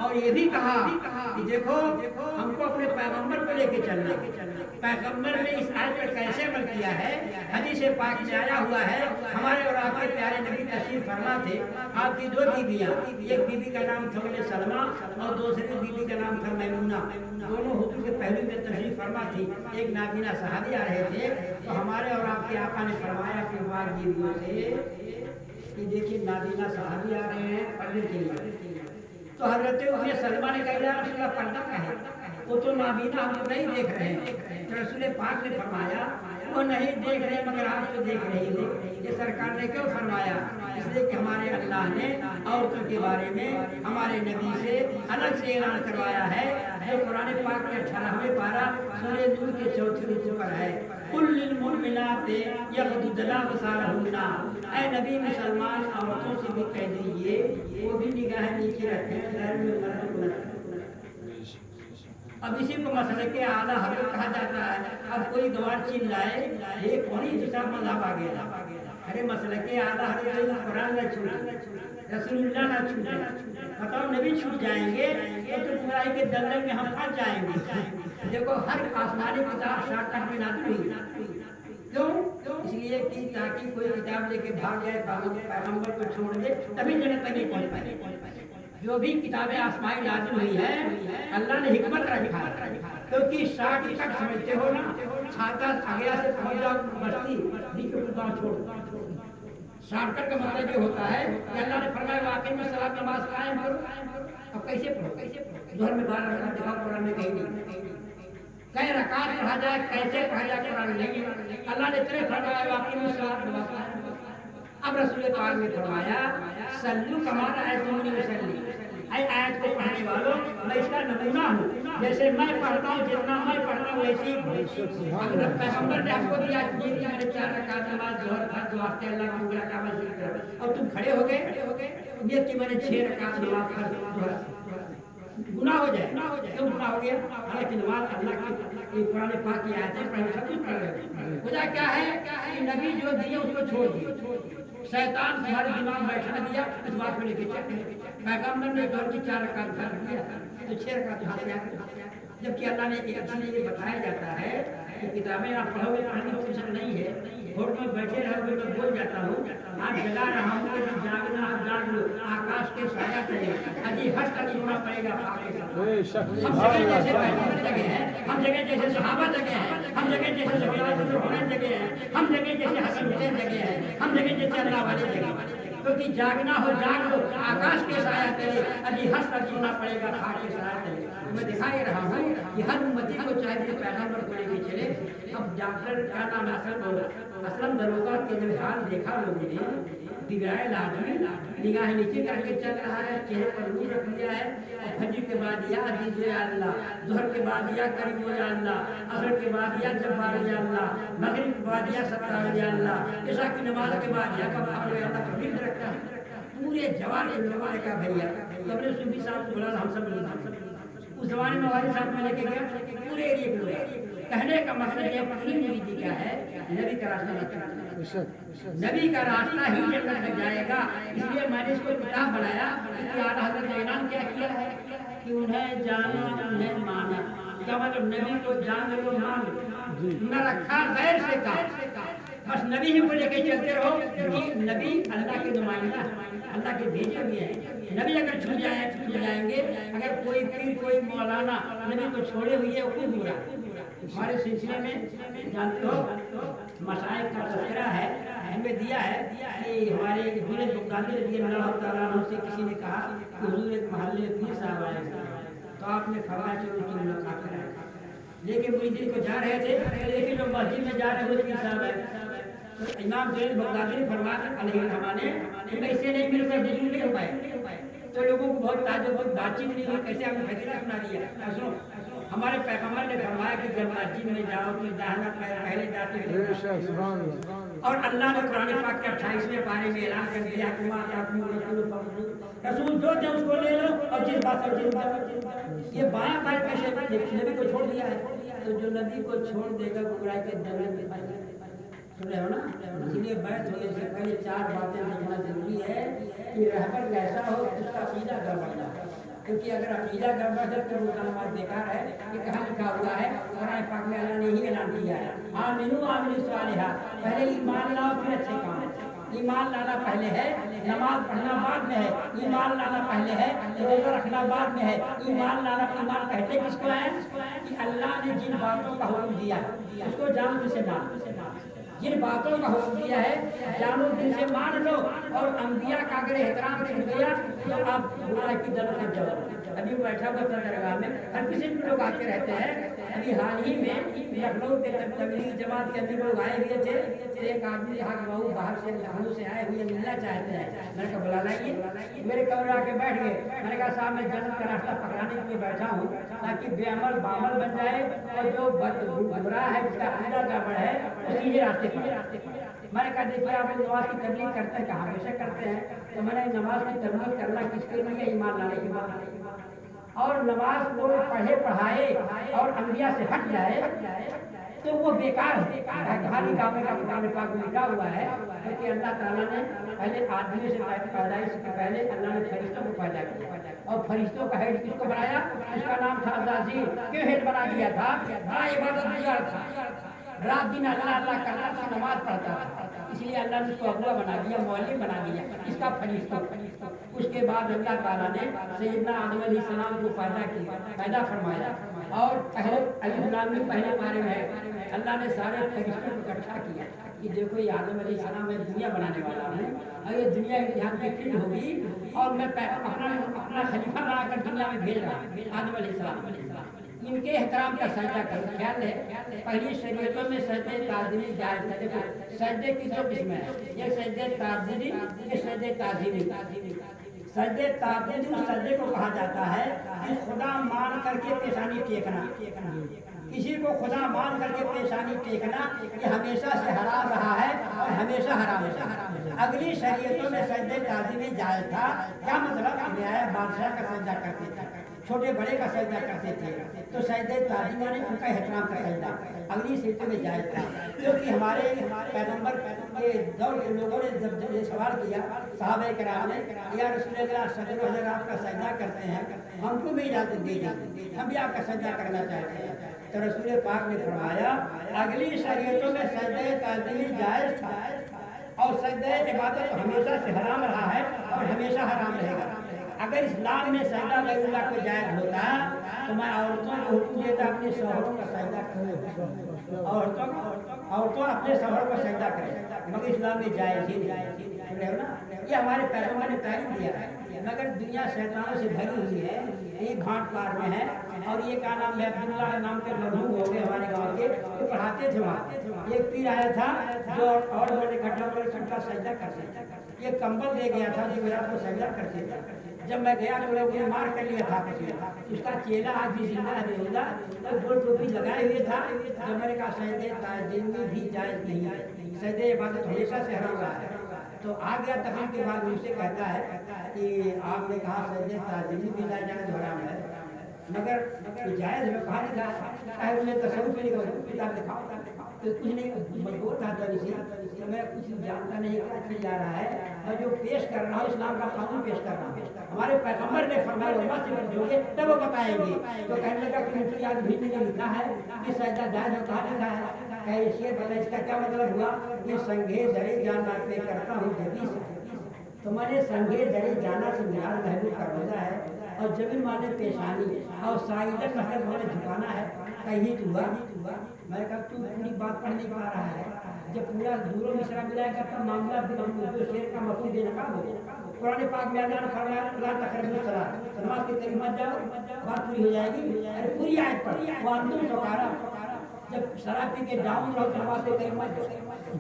اور یہ بھی کہا کہ دیکھو ہم کو اپنے پیغمبر کو لے کے چلنا۔ پیغمبر نے اس آیت پر کیسے عمل کیا ہے؟ حدیث پاک میں آیا ہوا ہے، ہمارے اور آپ کے پیارے نبی تشریف فرما تھے، آپ کی 2 بیویاں، ایک بیوی کا نام تھا ام سلمہ اور دوسری بیوی کا نام تھا میمونہ، دونوں حضور کے پہلو میں تشریف فرما تھی۔ ایک نابینا صحابی آ رہے تھے، تو ہمارے اور آپ کے آقا نے فرمایا کہ پاک بیویوں سے کہ دیکھیے نابینا صحابی آ رہے ہیں پڑھنے کے لیے، تو حضرت سلمہ نے کہا یا رسول اللہ پردہ کا ہے، وہ تو نابینا ہم کو نہیں دیکھ رہے ہیں، تو رسول پاک نے فرمایا وہ نہیں دیکھ رہے مگر آپ تو دیکھ رہے ہیں۔ یہ سرکار نے کیوں فرمایا؟ اس لیے کہ ہمارے اللہ نے عورتوں کے بارے میں ہمارے نبی سے الگ سے اعلان کروایا ہے، جو قرآن پاک کے 18ویں پارہ سورہ نور کے 4تھی رکوع پر ہے، قل للمؤمنات یغضضن ابصارهن، اے نبی مسلمان عورتوں سے بھی کہہ دیجئے وہ بھی نگاہ نیچے رکھیں، غیر میں مرد نہ کریں۔ اب اسی کو مسئلے کے اعلیٰ حضرت کہا جاتا ہے۔ اب کوئی گوار چل لائے یہ کون ہی دوسرا مذہب آ گیا، ارے مسئلے کے اعلیٰ حضرت قرآن نہ چھوٹے، رسول اللہ نہ چھوٹے، بتاؤ نبی چھوٹ جائیں گے تو برائی کے دلدل میں ہم پھنس جائیں گے۔ دیکھو ہر آسمانی کتاب شارٹ کٹ میں نازل ہوئی، کیوں؟ اس لیے کہ تاکہ کوئی کتاب لے کے بھاگ جائے پیغمبر کو چھوڑ دے تبھی جنت تک نہیں پہنچ پائے۔ جو بھی کتابیں آسمانی نازل ہوئی ہیں اللہ نے حکمت رکھا ہے، کیونکہ شارٹ کٹ سمجھتے ہو نا، چھاتا آگیا سے پہنچ جاؤ بستی نیچے گاؤں چھوڑ۔ شارٹ کٹ کا مطلب یہ ہوتا ہے کہ اللہ نے فرمایا واقعی میں صلاۃ نماز قائم کرو، اب کیسے پڑھو؟ ظہر میں 12 رکعت دکھاؤ، قرآن میں کہیں نہیں، کئی رکعت پڑھا جائے کیسے پڑھا جائے قرآن نہیں، اللہ نے تیرے فرمایا واقعی میں صلاۃ نماز قائم کرو۔ اب رسول پاک نے فرمایا صلو کما رأیتمونی اصلی، اے آیت کو پڑھنے والوں میں اس کا نمونہ ہوں، جیسے میں پڑھتا ہوں جتنا میں پڑھتا ہوں ویسے ہی پڑھو۔ اگر پیغمبر نے ہم کو دیا کہ میں نے 4 رکعت نماز ظہر فرض واسطے اللہ کو میرا کعبہ ذکر کرو، اور تم کھڑے ہو گئے نیت کہ میں نے 6 رکعت نماز فرض، گناہ ہو جائے، کیوں گناہ ہو گیا؟ حالانکہ نماز اللہ کی قرآن پاک کی آیتیں پڑھنے سب کچھ پڑھ رہے، وجہ کیا ہے کہ نبی جو دیے اس کو چھوڑ دیے، شیطان تمہارے دماغ بیٹھا دیا اس بات کو لے کے چل، پیغمبر نے ظہر کی 4 رکعت فرض کیا تو 6 رکعت یہاں سے آ گئی، جبکہ اللہ نے اسی لیے یہ بتایا جاتا ہے کہ کتابیں آپ پڑھو گے پڑھنے کی فرصت نہیں ہے، گھوڑ میں بیٹھے رہو گے تو بول جاتا ہوں آج جگا رہا ہوں کہ جاگنا جاگ لو، آکاش کے سایہ کرے ابھی ہٹ کر سونا پڑے گا خاک کے ساتھ۔ ہم جگہ جیسے پیغمبر جگہ ہیں، ہم جگہ جیسے صحابہ جگہ ہیں، ہم جگہ جیسے سبیان جگہ ہیں، ہم جگہ جیسے حسن حسین جگہ ہیں، ہم جگہ جیسے اللہ والے جگہ ہیں، کیونکہ جاگنا ہو جاگ لو، آکاش کے سایہ کرے ابھی ہنس کر سونا پڑے گا خاک کے سایہ کرے۔ میں دکھائی رہا ہوں کہ ہر امتی کو چاہیے پیغمبر کو لے کے چلے۔ اب ڈاکٹر کا نام اسلم دروگا کے جو حال دیکھا لوگوں نے، بگڑائے آدمی نگاہ نیچے کر کے چل رہا ہے، چہرے پر نور رکھ لیا ہے، اور فجر کے بعد یا عزیز یا اللہ، ظہر کے بعد یا کریم یا اللہ، عصر کے بعد یا جبار یا اللہ، مغرب کے بعد یا ستار یا اللہ، عشاء کی نماز کے بعد یا کبار یا اللہ کا ورد رکھتا ہے۔ پورے جوار لوگوں نے کہا بھیا قبر صوفی صاحب کو بلا ہم سب اس زمانے میں والد صاحب میں لے کے گیا پورے ایریے کو، کہنے کا مقصد یہ پتلی میری کیا ہے، نبی کا راستہ نہیں، نبی کا راستہ ہی جنت میں جائے گا۔ اس لیے میں نے اس کو کتاب بنایا کہ اعلیٰ حضرت نے اعلان کیا ہے کہ انہیں جانا انہیں مانا، کیا مطلب نبی کو جان لو مان نہ رکھا غیر سے کہا، بس نبی ہی کو لے کے چلتے رہو، نبی اللہ کے نمائندہ اللہ کے بھیجے ہوئے ہیں۔ نبی اگر چھوٹ جائیں گے، اگر کوئی پیر کوئی مولانا نبی کو چھوڑے ہوئے ہے وہ ہوا۔ ہمارے سلسلے میں جانتے ہو مشائخ کا تذکرہ ہے، ہمیں دیا ہے کہ ہمارے حضور بغدادی رضی اللہ تعالیٰ عنہ سے کسی نے کہا کہ حضور ایک محلے پیر صاحب آئے تو آپ نے فرمایا چلو اس کی ملاقات کرائیں، لیکن مریدین کو جا رہے تھے، لیکن جو مسجد میں جا رہے وہ پیر صاحب ہے۔ امام جنید بغدادی نے فرمایا علیہ الرحمٰن نے کہ ایسے نہیں میرے پر جلوس نہیں ہو پائے، تو لوگوں کو بہت تعجب بہت بات چیت نہیں ہوئی، کیسے آپ نے فیصلہ سنا دیا۔ سنو ہمارے پیغمبر نے فرمایا کہ جب مسجد میں جاؤ تو داہنا پہلے جاتے ہیں، اور اللہ نے قرآن پاک کے 28ویں پارے میں اعلان کر دیا کہ رسول جو دے اس کو لے لو، اور جس بات پر یہ بایاں پیر کیسے نبی کو چھوڑ دیا ہے، تو جو نبی کو چھوڑ دے گا گمراہی کے دلدل میں پھنس جائے گا۔ سن رہے ہو نا؟ اس لیے بیعت ہونے سے پہلے 4 باتیں دیکھنا ضروری ہے کہ رہبر کیسا ہو، اس کا عقیدہ گڑبڑ نہ ہو، کیونکہ اگر عقیدہ گڑبڑ ہے تو وہ نماز بیکار ہے۔ یہ کہاں لکھا ہوا ہے؟ قرآن پاک میں اللہ نے ہی اعلان کیا ہے آمنو عاملوا الصالحات، پہلے ایمان لاؤ پھر اچھے کام۔ ایمان لانا پہلے ہے، نماز پڑھنا بعد میں ہے، ایمان لانا پہلے ہے، روزہ رکھنا بعد میں ہے، ایمان لانا۔ ایمان کہتے کس کو ہے؟ کہ اللہ نے جن باتوں کا حکم دیا اس کو جان سے مان، جن باتوں کا حکم دیا ہے جانو دل سے مان لو، اور انبیاء کا اگر احترام چھوٹ گیا تو آپ گناہ کی در میں جاؤ۔ ابھی بیٹھا ہوا تھا درگاہ میں، ہر کسی میں لوگ آتے رہتے ہیں۔ ابھی حال ہی میں لکھنؤ کے تبلیغ جماعت کے اندر لوگ آئے ہوئے تھے، تو ایک آدمی کہا کہ بہو باہر سے لکھنؤ سے آئے ہوئے ملنا چاہتے ہیں۔ میں نے کہا بلا لائیے۔ میرے کمرے آ کے بیٹھ گئے۔ میں نے کہا صاحب میں جنت کا راستہ پکڑانے کے لیے بیٹھا ہوں تاکہ بے عمل بعمل بن جائے، اور جو گمراہ ہے جس کا عقیدہ گڑبڑ ہے وہ سیدھے راستے پر۔ میں نے کہا دیکھیے آپ نماز کی تبلیغ کرتے ہیں، کہاں ہمیشہ کرتے ہیں، تو میں نے نماز کی تبلیغ کرنا کس کے لیے؟ ایمان لانے کے بعد۔ اور نماز کو پڑھے پڑھائے اور انبیاء سے ہٹ جائے تو وہ بیکار ہے۔ کہانی کا قرآن پاک میں لکھا ہوا ہے کہ اللہ تعالیٰ نے پہلے آدمی سے پیدائش سے پہلے اللہ نے فرشتوں کو پیدا کیا، اور فرشتوں کا ہیڈ کس کو بنایا؟ اس کا نام تھا عزازیل۔ کیوں ہیڈ بنا دیا تھا؟ بڑا عبادت گزار تھا، رات دن اللہ اللہ کرتا تھا، نماز پڑھتا تھا، اس لیے اللہ نے اس کو اغوا بنا دیا، معلم بنا دیا، اس کا فرشتہ۔ اس کے بعد اللہ تعالیٰ نے سیدنا آدم علیہ السلام کو پیدا فرمایا، اور پہلے الف لام میم پہلے پارے میں اللہ نے سارے فرشتوں کو اکٹھا کیا کہ دیکھو یہ آدم علیہ السلام میں دنیا بنانے والا ہوں، اور یہ دنیا امتحان کی فیلڈ ہوگی، اور میں اپنا خلیفہ بنا کر دنیا میں بھیج رہا ہوں آدم علیہ السلام۔ ان کے احترام کا سجدہ کرو۔ خیال ہے پہلی شریعتوں میں سجدے تعظیمی جائز تھا۔ دیکھو سجدے کی دو قسمیں ہیں، یہ سجدے تعظیمی، یہ سجدے تعظیمی۔ سجدے تعظیمی اس سجدے کو کہا جاتا ہے کہ خدا مان کر کے پیشانی ٹیکنا، کسی کو خدا مان کر کے پیشانی ٹیکنا، یہ ہمیشہ سے حرام رہا ہے اور ہمیشہ حرام ہے۔ اگلی شریعتوں میں سجدے تعظیمی جائز تھا۔ کیا مطلب؟ بادشاہ کا سجدہ کرتے تھے، چھوٹے بڑے کا سجدہ کرتے تھے، تو سجدے تعظیمہ نے ان کا احترام کا سجدہ اگلی شریعتوں میں جائز تھا۔ کیونکہ ہمارے پیغمبر کے دور کے لوگوں نے جب یہ سوال کیا صحابہ کرام نے، یا رسول اللہ صلی اللہ علیہ وسلم آپ کا سجدہ کرتے ہیں، ہم کو بھی اجازت دے دیجیے، ہم بھی آپ کا سجدہ کرنا چاہتے ہیں، تو رسول پاک نے فرمایا اگلی شریعتوں میں سجدہ تعظیمی جائز تھا، اور سجدہ عبادت ہمیشہ سے حرام رہا ہے اور ہمیشہ حرام رہے گا۔ اگر اسلام میں سجدہ غیر اللہ کو جائز ہوتا تو میں عورتوں کو حکم دیتا اپنے شوہروں کا سجدہ کریں، عورتوں اپنے شوہر کو سجدہ کریں، مگر اسلام میں جائز ہی نہیں۔ یہ ہمارے پیغمبر نے تعلیم دیا ہے، مگر دنیا شیطانوں سے بھری ہوئی ہے، یہ گھاٹ پار میں ہے۔ اور یہ کیا نام ہے، عبداللہ نام کے مرحوم ہو گئے ہمارے گاؤں کے، وہ پڑھاتے تھے وہاں۔ ایک پیر آیا تھا جو اور بڑے گھٹا پر چھٹا سجدہ کرتے تھے، یہ کمبل دے گیا تھا جو میرا کو سجدہ کرتے تھے۔ جب میں گیا تو لوگوں نے مار کر لیا تھا، اس کا چیلا آج بھی زندہ ہے، بےہودہ، اور گول ٹوپی لگائے ہوئے تھا۔ جب میں نے کہا سجدے تعظیمی بھی جائز نہیں ہے، سجدے عبادت ہمیشہ سے حرام رہا ہے، تو آ گیا تقریر کے بعد مجھ سے کہتا ہے کہ آپ نے کہا سجدے تعظیمی بھی جائز حرام ہے، مگر جائز میں کہا نہیں تھا، انہیں تصوف میں کتاب دکھاؤ، تو کچھ نہیں مجبور تھا تو میں کچھ جانتا نہیں کیا چل جا رہا ہے، میں جو پیش کر رہا ہوں اسلام کا قانون پیش کر رہا ہوں۔ ہمارے پیغمبر نے فرمایا علماء سے پوچھو گے تب وہ بتائیں گے، تو کہنے لگا کہ مجھے یاد بھی نہیں لکھا ہے کہ سجدہ جائز میں کہاں لکھا ہے، کہ شعر بتا اس کا کیا مطلب ہوا کہ سنگے درے جانا پہ کرتا ہوں جبھی سے، تو میں نے سنگے درے جانا سے مراد محبوب کا روزہ ہے، اور جبین مانے پیشانی، اور سائدن مطلب مانے جھکانا ہے، کہیں تو ہوا۔ میں نے کہا تو پوری بات پڑھ نہیں پا رہا ہے، جب پورا دور و مصرع ملایا کرتا معاملہ جو شعر کا مفہوم دینے کا ہو۔ قرآن پاک میں اللہ نے فرمایا لا تقربوا الصلاۃ، نماز کے قریب مت جاؤ، بات پوری ہو جائے گی، پوری آیت پڑھ وانتم سکارا، جب شراب پی کے ڈاؤن رہو نماز کے قریب مت جاؤ،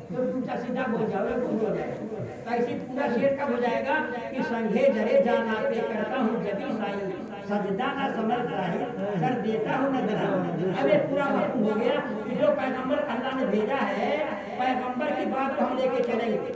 تو الٹا سیدھا بول جاؤ گم ہو جائے گا۔ ایسی پورا شعر کب ہو جائے گا کہ سنگے درے جانا پہ کرتا ہوں جبھی سائی، سجدہ نہ سمجھ ظاہر کر دیتا ہوں نظر۔ اب یہ پورا مفہوم ہو گیا کہ جو پیغمبر اللہ نے بھیجا ہے، پیغمبر کی بات کو ہم لے کے چلیں گے،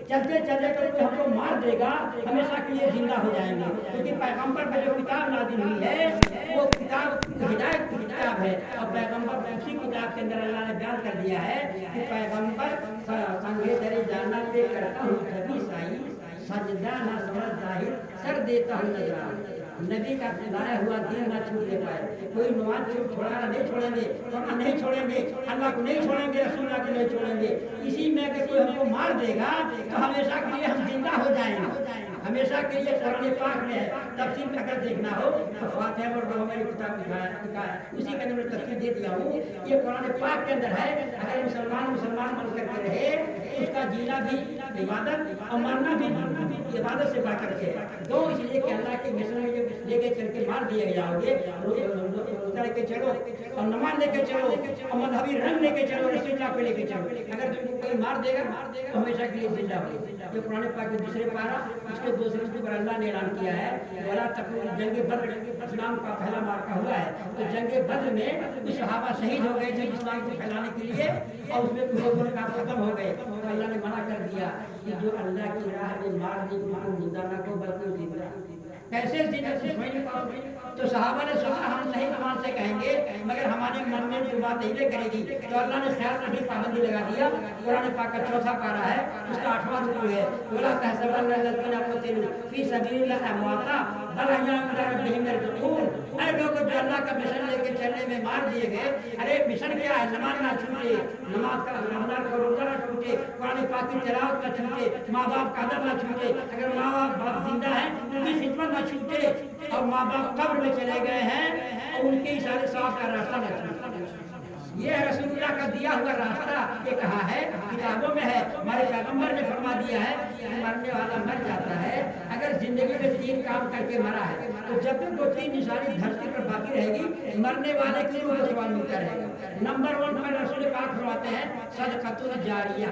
چلتے چلتے تو کوئی ہم کو مار دے گا ہمیشہ کے لیے زندہ ہو جائیں گے، کیونکہ پیغمبر پہ جو کتاب نازل ہوئی ہے وہ کتاب ہدایت کی کتاب ہے، اور پیغمبر اسی کتاب کے اندر اللہ نے بیان کر دیا ہے کہ پیغمبر سنگے درے جانا پہ کرتا ہوں جبھی سائی، سجدہ نہ سمجھ ظاہر کر دیتا ہوں نظر۔ نبی کا لایا ہوا دین نہ چھوڑنے پائے، کوئی نماز چھوڑانا نہیں چھوڑیں گے، قرآن نہیں چھوڑیں گے، اللہ کو نہیں چھوڑیں گے، رسول اللہ کو نہیں چھوڑیں گے، اسی میں کہ کوئی ہم کو مار دے گا تو ہمیشہ کے لیے ہم زندہ ہو جائیں گے۔ ہمیشہ کے لیے قرآن پاک میں ہے. تفسیر میں اگر دیکھنا ہو تو فاتحہ اور دعا میری کتاب لکھا ہے, اسی کے اندر میں تفسیر دے دیا ہوں. یہ قرآن پاک کے اندر ہے. اگر مسلمان بن کر کے رہے اس کا جینا بھی عبادت اور مرنا بھی عبادت سے بڑھ کر کے دو, اس لیے کہ اللہ کے مشن میں لے کے چل کے مار دیے جاؤ گے, لے کے چلو اور نماز لے کے چلو اور مذہبی رنگ لے کے چلو, رسول اللہ کو لے کے چلو. اگر تم کو کوئی مار دے گا تو ہمیشہ کے لیے زندہ ہو. یہ قرآن پاک کے دوسرے پارا اس کے دوسرے پر اللہ نے اعلان کیا ہے ولا تقولوا جنگ بدر اسلام کا پہلا مارکا ہوا ہے. تو جنگ بدر میں کچھ صحابہ شہید ہو گئے تھے اسلام کو پھیلانے کے لیے اور اس میں کچھ کام ختم ہو گئے. تو اللہ نے منع کر دیا کہ جو اللہ کی راہ میں مار دی ان کو زندہ نہ کو بلکہ زندہ. کیسے زندہ؟ تو صحابہ نے سوچا ہم نہیں زبان سے کہیں گے مگر ہمارے من میں جو بات نہیں کرے گی. تو اللہ نے خیال رکھی پابندی لگا دیا. قرآن پاک کا چوتھا پارا ہے, اس کا 8واں رکوع ہے. وَلَا تَحْسَبَنَّ الَّذِينَ قُتِلُوا فِي سَبِيلِ اللَّهِ أَمْوَاتًا بَلْ أَحْيَاءٌ عِندَ رَبِّهِمْ يُرْزَقُونَ. اے لوگوں جو اللہ کا مشن لے کے چلنے میں مار دیے گئے, ارے مشن کیا ہے؟ نماز نہ چھوٹے, نماز کا رمضان کا روزہ نہ چھوٹے, قرآن پاک کی تلاوت نہ چھوٹے, ماں باپ کا ادب نہ چھوٹے. اگر ماں باپ زندہ ہیں ان کی خدمت نہ چھوٹے, اور ماں باپ قبر میں چلے گئے ہیں اور ان کے اشارے صاف کا راستہ نہ چھوٹے. یہ رسول اللہ کا دیا ہوا راستہ. یہ کہا ہے کتابوں میں ہے, ہمارے پیغمبر نے فرما دیا ہے کہ مرنے والا مر جاتا ہے اگر زندگی میں 3 کام کر کے مرا ہے تو جب تک وہ 3 نشانی دھرتی پر باقی رہے گی مرنے والے کے لیے وہ سوال ملتا رہے گا. نمبر 1 پر رسول پاک فرماتے ہیں صدقۃ جاریہ.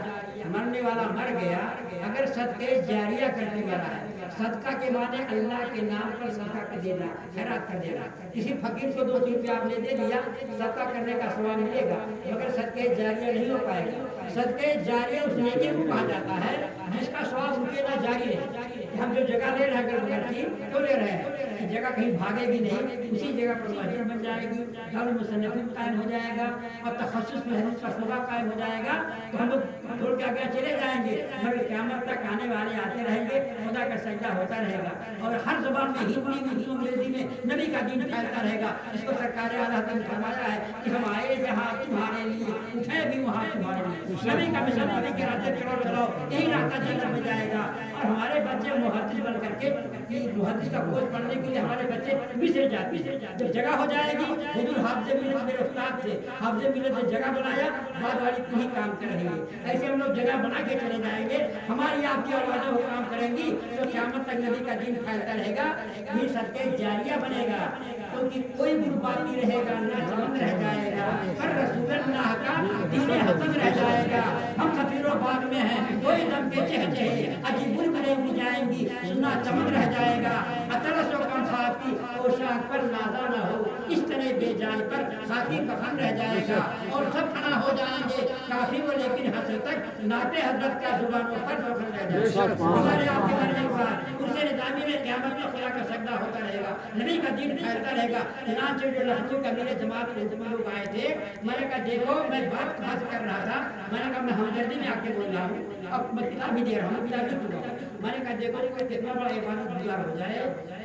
مرنے والا مر گیا اگر صدقہ جاریہ کر کے مرا ہے. صدقہ کے معنی اللہ کے نام پر صدقہ کر دینا, خیرات کر دینا. کسی فقیر کو 2 روپیہ آپ نے دے دیا, صدقہ کرنے کا ثواب ملے گا مگر صدقہ جاریہ نہیں ہو پائے گا. صدقہ جاریہ اس نیکی کو کہا جاتا ہے جس کا ثواب رکے نہ جاری ہے. ہم جو جگہ لے رہے ہیں اگر بغیر کی تو لے رہے ہیں, جگہ کہیں بھاگے گی نہیں, اسی جگہ پر مسجد بن جائے گی, دار مصنفین قائم ہو جائے گا اور تخصص میں حدیث کا شعبہ قائم ہو جائے گا. تو ہم لوگ چھوڑ کے آگے چلے جائیں گے مگر قیامت تک آنے والے آتے رہیں گے, خدا کا سجدہ ہوتا رہے گا اور ہر زبان میں ہندی میں انگریزی میں نبی کا دین پھیلتا رہے گا. اس کو سرکار اعلیٰ حضرت نے فرمایا ہے کہ ہم آئے جہاں تمہارے لیے, اٹھے بھی وہاں تمہارے لیے. نبی کا مشن نبی کے راستے چلو یہی راستہ جنت میں جائے گا. اور ہمارے بچے محدث بن کر کے محدث کا کورس پڑھنے کے لیے ہمارے بچے مصر جاتے ہیں. جب جگہ ہو جائے گی حضور حافظ ملت میرے استاد تھے, حافظ ملت نے جگہ بنایا, بعد والی تم ہی کام کر رہی ہے. ایسے ہم لوگ جگہ بنا کے چلے جائیں گے, ہماری آپ کی اولادیں وہ کام کریں گی تو قیامت تک نبی کا دین پھیلتا رہے گا. یہ صدقہ جاریہ بنے گا کیونکہ کوئی گروہ باقی رہے گا نہ چمن رہ جائے گا, پر رسول اللہ کا دین حسن رہ جائے گا. ہم سفیر و باغ میں ہیں, کوئی دم کے چہچہے عجیب بلبلیں اڑ جائیں گی, سنا چمن رہ جائے گا. اطلس و کم خاکی پوشاک پر نازا نہ ہو, اس طرح بے جان پر خاکی کفن رہ جائے گا. اور سب فنا ہو جائیں گے کافی وہ لیکن حسن تک نعت حضرت کا زبانوں پر فخر رہ جائے گا. ہمارے آپ کے مرنے کے بعد اسے نظامی میں قیامت میں خدا کا سجدہ ہوتا رہے گا, نبی کا دین پھیلتا رہے گا. چنانچہ جو لہجوں کا میرے جماعت میں لوگ آئے تھے, میں نے کہا دیکھو میں بات کر رہا تھا, میں نے کہا میں ہمدردی میں آ کے بول رہا ہوں, اب میں کتاب بھی دے رہا ہوں, کتاب لکھ چکا ہوں. میں نے کہا دیکھو کوئی کتنا بڑا عبادت گزار ہو جائے,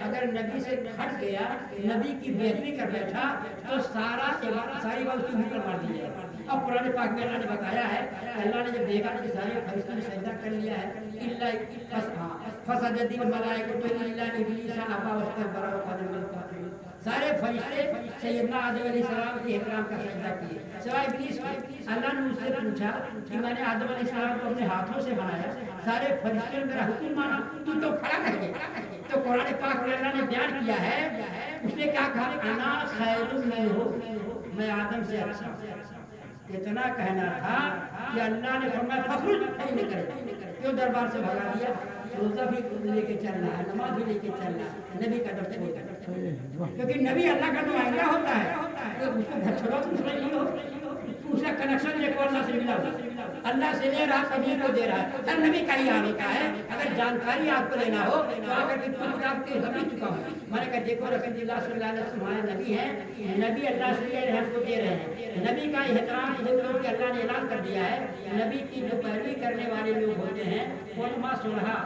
اگر نبی سے ہٹ گیا, نبی کی بےحتری کر بیٹھا تو ساری بات اس کی منہ پر مار دی جائے. اب قرآن پاک میں اللہ نے بتایا ہے, اللہ نے جب دیکھا کہ سارے فرشتوں نے سجدہ کر لیا ہے, فسجد الملائکۃ الا ابلیس ابا واستكبر وكان من الكافرین. سارے فرشتے سیدنا آدم علیہ السلام کی احترام کا سجدہ کیے سوائے ابلیس کے. اللہ نے اس سے پوچھا کہ میں نے آدم علیہ السلام کو اپنے ہاتھوں سے بنایا, سارے فرشتے نے میرا حکم مانا, تو کھڑا رہ گیا. تو قرآن پاک میں اللہ نے بیان کیا ہے, اس نے کیا کہا, انا خیر منہ, میں آدم سے اچھا. اتنا کہنا تھا کہ اللہ نے فرمایا فخر نہیں کرے, کیوں دربار سے بھگا دیا. روزہ بھی لے کے چل رہا ہے, نماز بھی لے کے چل رہا ہے, نبی کا در چھوڑ کر, کیونکہ نبی اللہ کا نمائندہ ہوتا ہے. اس کو گھر چھوڑا تو نہیں ہو, اس کا کنیکشن لے کو اللہ سے ملا, اللہ سے لے رہا سبھی کو دے رہا ہے. ہر نبی کا ہی آنے کا ہے. اگر جانکاری آپ کو لینا ہو تو آ کر کے کتاب کے سمجھ چکا ہوں. میں نے کہا دیکھو رسول اللہ صلی اللہ علیہ وسلم ہمارے نبی ہیں, نبی اللہ سے ہم کو دے رہے ہیں. نبی کا احترام جو کہ اللہ نے اعلان کر دیا ہے, نبی کی جو پیروی کرنے والے لوگ ہوتے ہیں علماء صلحاء,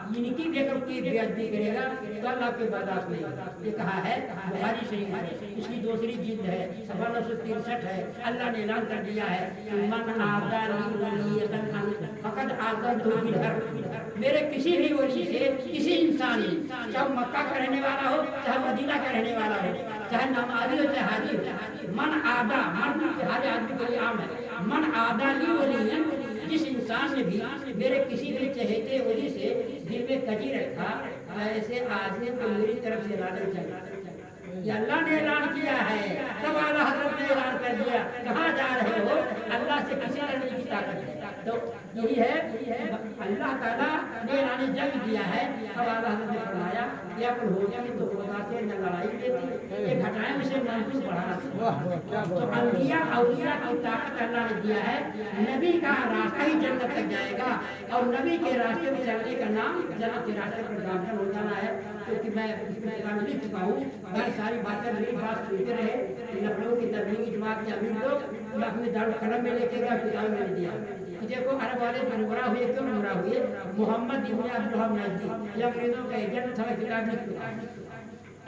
ان کی بے کی بے ادبی کرے گا تو اللہ کے برداشت نہیں. یہ کہا ہے بخاری شریف ہے, اس کی دوسری جلد ہے, صفحہ 963 ہے. اللہ نے اعلان کر دیا ہے من آذانی ولیۃ فقد آذنتہ بالحرب، میرے کسی بھی ولی سے کسی انسان چاہے مکہ کا رہنے والا ہو چاہے مدینہ کا رہنے والا ہو چاہے نمازی ہو چاہے حاجی ہو، من آدا من ہر آدمی کے لیے عام ہے، من آدا لی ولی، جس انسان نے بھی میرے کسی بھی چہیتے ولی سے دل میں کجی رکھا ایسے آدمی کو میری طرف سے لعنت چاہیے۔ یہ اللہ نے اعلان کیا ہے، تب اعلیٰ حضرت نے اعلان کر دیا کہاں جا رہے ہو، اللہ سے کسی لڑنے کی طاقت ہے۔ تو یہی ہے اللہ تعالیٰ نے اعلان جنگ دیا ہے، تب اعلیٰ حضرت نے فرمایا کہ اپن ہو جائے تو خدا سے نہ لڑائی دیتی، یہ گھٹائیں اسے محفوظ بڑھانا۔ تو انبیاء اولیاء کی طاقت اللہ نے دیا ہے، نبی کا راستہ ہی جنت تک جائے گا، اور نبی کے راستے میں چلنے کا نام جنت کے راستے پر داخل ہو جانا ہے۔ کیونکہ میں اس میں لکھ چکا ہوں، بہت ساری باتیں میری بات سنتے رہے، لکھنؤ کی تبلیغی جماعت کے امیر لوگ، میں اپنے دارالقلم میں لے کے گیا، کتاب میں نے دیا۔ دیکھو عرب والے گمراہ ہوئے، کیوں گمراہ ہوئے؟ محمد ابن عبدالوہاب نجدی یہ انگریزوں کا ایجنٹ تھا، کتاب لکھ چکا ہے،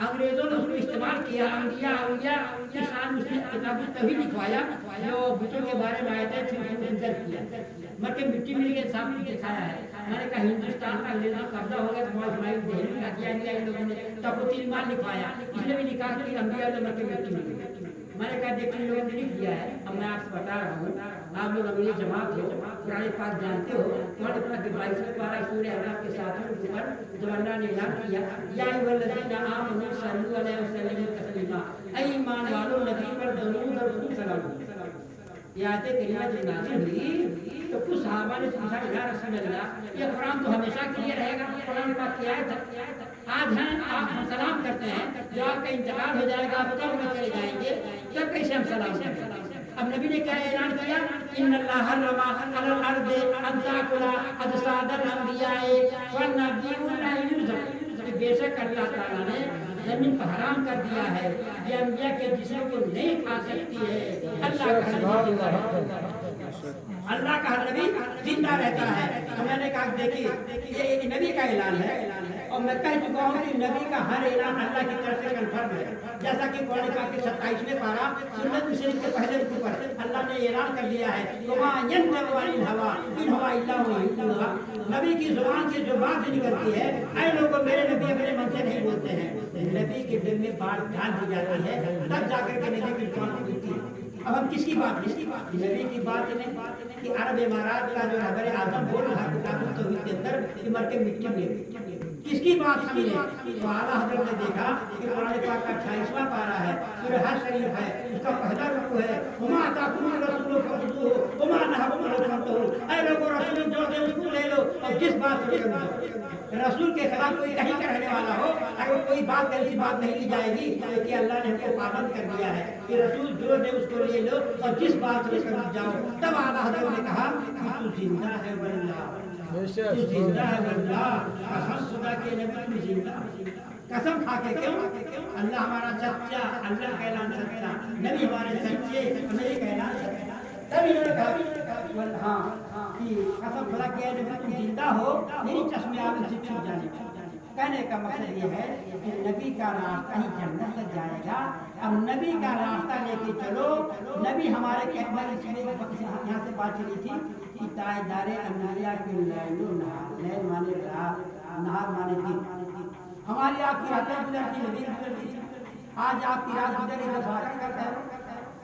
انگریزوں نے اس کو استعمال کیا، انبیاء اولیاء کی شان اس نے کتاب توحید لکھوایا، جو بتوں کے بارے میں آیتیں تھیں اس کو درج کیا، مکہ مٹی مل کے سامنے دکھایا ہے۔ میں نے کہا ہندوستان کا انگریزوں کا قبضہ ہو گیا تو اسماعیل دہلوی کا کیا کیا ان لوگوں نے تقوت الایمان لکھوایا، اس نے بھی لکھا کہ انبیاء نے مکہ مٹی مل گئی۔ میں نے کہا دیکھیں لوگوں نے لکھ دیا ہے، اب میں آپ سے بتا رہا ہوں، آپ لوگ انگریز جماعت ہو، قرآن پاک جانتے ہو، قرآن پاک کے 22 پارہ سورہ احزاب کے 7ویں اوپر جو اللہ نے اعلان کیا یا ایھا الذین آمنوا صلوا علیہ وسلم تسلیما، اے ایمان والو نبی پر درود اور خوب سلام ہو۔ یہ آیت کریمہ جو نازل ہوئی تو کچھ صحابہ نے پوچھا یا رسول اللہ یہ قرآن تو ہمیشہ کے لیے رہے گا، قرآن پاک کی آیت ہے، آج ہیں آپ ہم سلام کرتے ہیں، جو آپ کا انتقال ہو جائے گا آپ قبر میں چلے جائیں گے تب کیسے ہم سلام کریں گے؟ اب نبی نے کیا اعلان کیا؟ ان اللہ حرم علی الارض ان تاکل اجساد الانبیاء والنبیون لا یرزق، بے شک اللہ تعالیٰ نے زمین پر حرام کر دیا ہے یہ انبیاء کے جسم کو نہیں کھا سکتی ہے، اللہ کا ہر نبی زندہ رہتا ہے۔ تو میں نے کہا دیکھیے یہ نبی کا اعلان ہے، اور میں کہہ چکا ہوں کہ نبی کا ہر اعلان اللہ کی طرف سے کنفرم ہے، جیسا کہ قرآن پاک کے 27ویں پارہ سورۃ شریف کے پہلے رکوع پر اللہ نے اعلان کر دیا ہے وما ينطق عن الهوى ان هو الا وحی یوحی، نبی کی زبان سے جو بات نکلتی ہے اے لوگوں میرے نبی اپنے من سے نہیں بولتے ہیں، نبی کے دل میں بات ڈال دی جاتی ہے تب جا کر کے نبی کی زبان کھلتی ہے۔ اب ہم کس کی بات نبی کی بات نہیں کہ عرب امارات کا جو رہبر اعظم بول رہا کتاب التوحید کے اندر کہ مر کے مٹی میں کس کی بات سمجھے؟ تو اعلیٰ حضرت نے دیکھا کہ قرآن پاک کا 28واں پارہ ہے، سورہ حج شریف ہے، اس کا پہلا رکوع ہے وما آتاکم الرسول فخذوہ وما نہاکم عنہ فانتہوا، اے لوگوں رسول جو دے اس کو لے لو اور جس بات کو کرو، رسول کے خلاف کوئی کہیں کا رہنے والا ہو اگر کوئی بات ایسی بات نہیں لی جائے گی کہ اللہ نے ہم کو پابند کر دیا ہے کہ رسول جو دے اس کو لے لو اور جس بات کو سمجھ جاؤ۔ تب اعلیٰ حضرت نے کہا کہ تو زندہ ہے واللہ، تو زندہ ہے واللہ، قسم خدا کے نبی تو زندہ، قسم کھا کے کیوں؟ اللہ ہمارا سچا، اللہ کا اعلان سچا، نبی ہمارے سچے، میرے کا اعلان سچا۔ تب انہوں نے کہا ہاں کہ قسم خدا کے نبی تم زندہ ہو، میری چشمے آنکھ سے چھپ جانے۔ کہنے کا مقصد یہ ہے کہ نبی کا راستہ ہی جنت تک جائے گا۔ اب نبی کا راستہ لے کے چلو، نبی ہمارے یہاں سے بات چلی تھی کہ تاجدار انبیاء کے لیل و نہار، لیل مانے رات، نہار مانے دن، ہماری آپ کی راتیں گزرتی نبی گزرتی تھی، آج آپ کی رات گزر ادھر بھاگا کرتا ہے،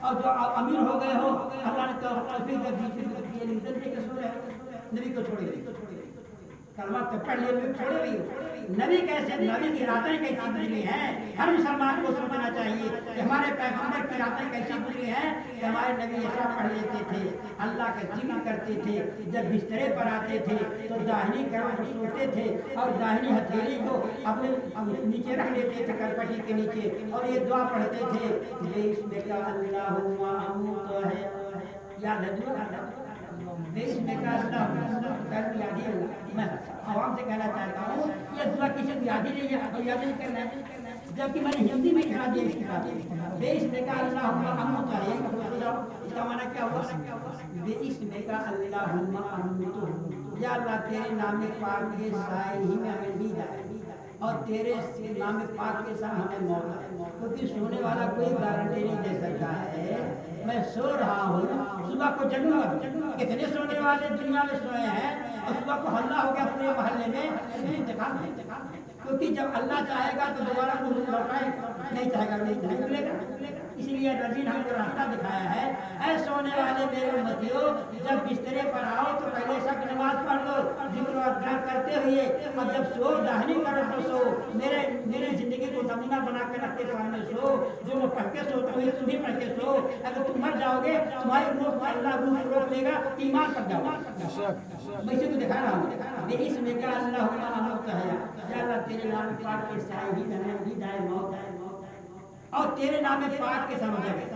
اور جو امیر ہو گئے ہو اللہ نے توفیق دی نبی کا سورہ نبی کو چھوڑ دے، کلمہ تو پڑھ لے چھوڑے ہوئی نبی کیسے، نبی کی راتیں کیسی گزری ہیں، ہر مسلمان کو سمجھنا چاہیے کہ ہمارے پیغمبر کی راتیں کیسی گزری ہیں کہ ہمارے نبی ایسا پڑھ لیتے تھے، اللہ کا ذکر کرتے تھے، جب بسترے پر آتے تھے تو داہنی کرم پر سوتے تھے اور داہنی ہتھیلی کو اپنے نیچے رکھ لیتے تھے کرپٹی کے نیچے اور یہ دعا پڑھتے تھے بسم اللہم اموت ہے، یاد ہے دعا بسم میں عوام سے کہنا چاہتا ہوں یہ دعا کسی کو یاد ہی نہیں ہے اور یاد نہیں کرنا ہے، جبکہ میں نے ہندی میں کہا دیا اس کی بات بسم اللہم اموت ہے، اس کا معنی کیا ہوا؟ بسم اللہم اموت، یا اللہ تیرے نام پاک کے سائے ہی میں ہمیں نہیں جائے، اور تیرے نام پاک کے ساتھ ہمیں موت ہے، کیونکہ سونے والا کوئی گارنٹی نہیں دے سکتا ہے میں سو رہا ہوں صبح کو جگوں گا۔ کتنے سونے والے دنیا میں سوئے ہیں اور صبح کو ہلہ ہو گیا پورے محلے میں، انتقال کیونکہ جب اللہ چاہے گا تو دوبارہ وہ لوٹائے، نہیں چاہے گا نہیں ملے گا۔ اس لیے نبی نے ہم کو راستہ دکھایا ہے، اے سونے والے میرے امتیو جب بسترے پر آؤ تو پہلے شب نماز پڑھ لو ذکر و اذکار کرتے ہوئے، اور جب سو داہنی طرف تو سو، میرے زندگی کو نمونہ بنا کے رکھ کے سامنے سو، جو میں پڑھ کے سوتا ہوں تم بھی پڑھ کے سو، اگر تم مر جاؤ گے تمہاری روح کو اللہ روح روک لے گا، ایمان پر جاؤ۔ میں اسے کو دکھا رہا ہوں میری اس میں کا اللہ ہوتا ہے یا اللہ تیرے نام پاک کے سائے ہی ہمیں بھی دائے موت اور تیرے نام پاک کے سمجھا گئے،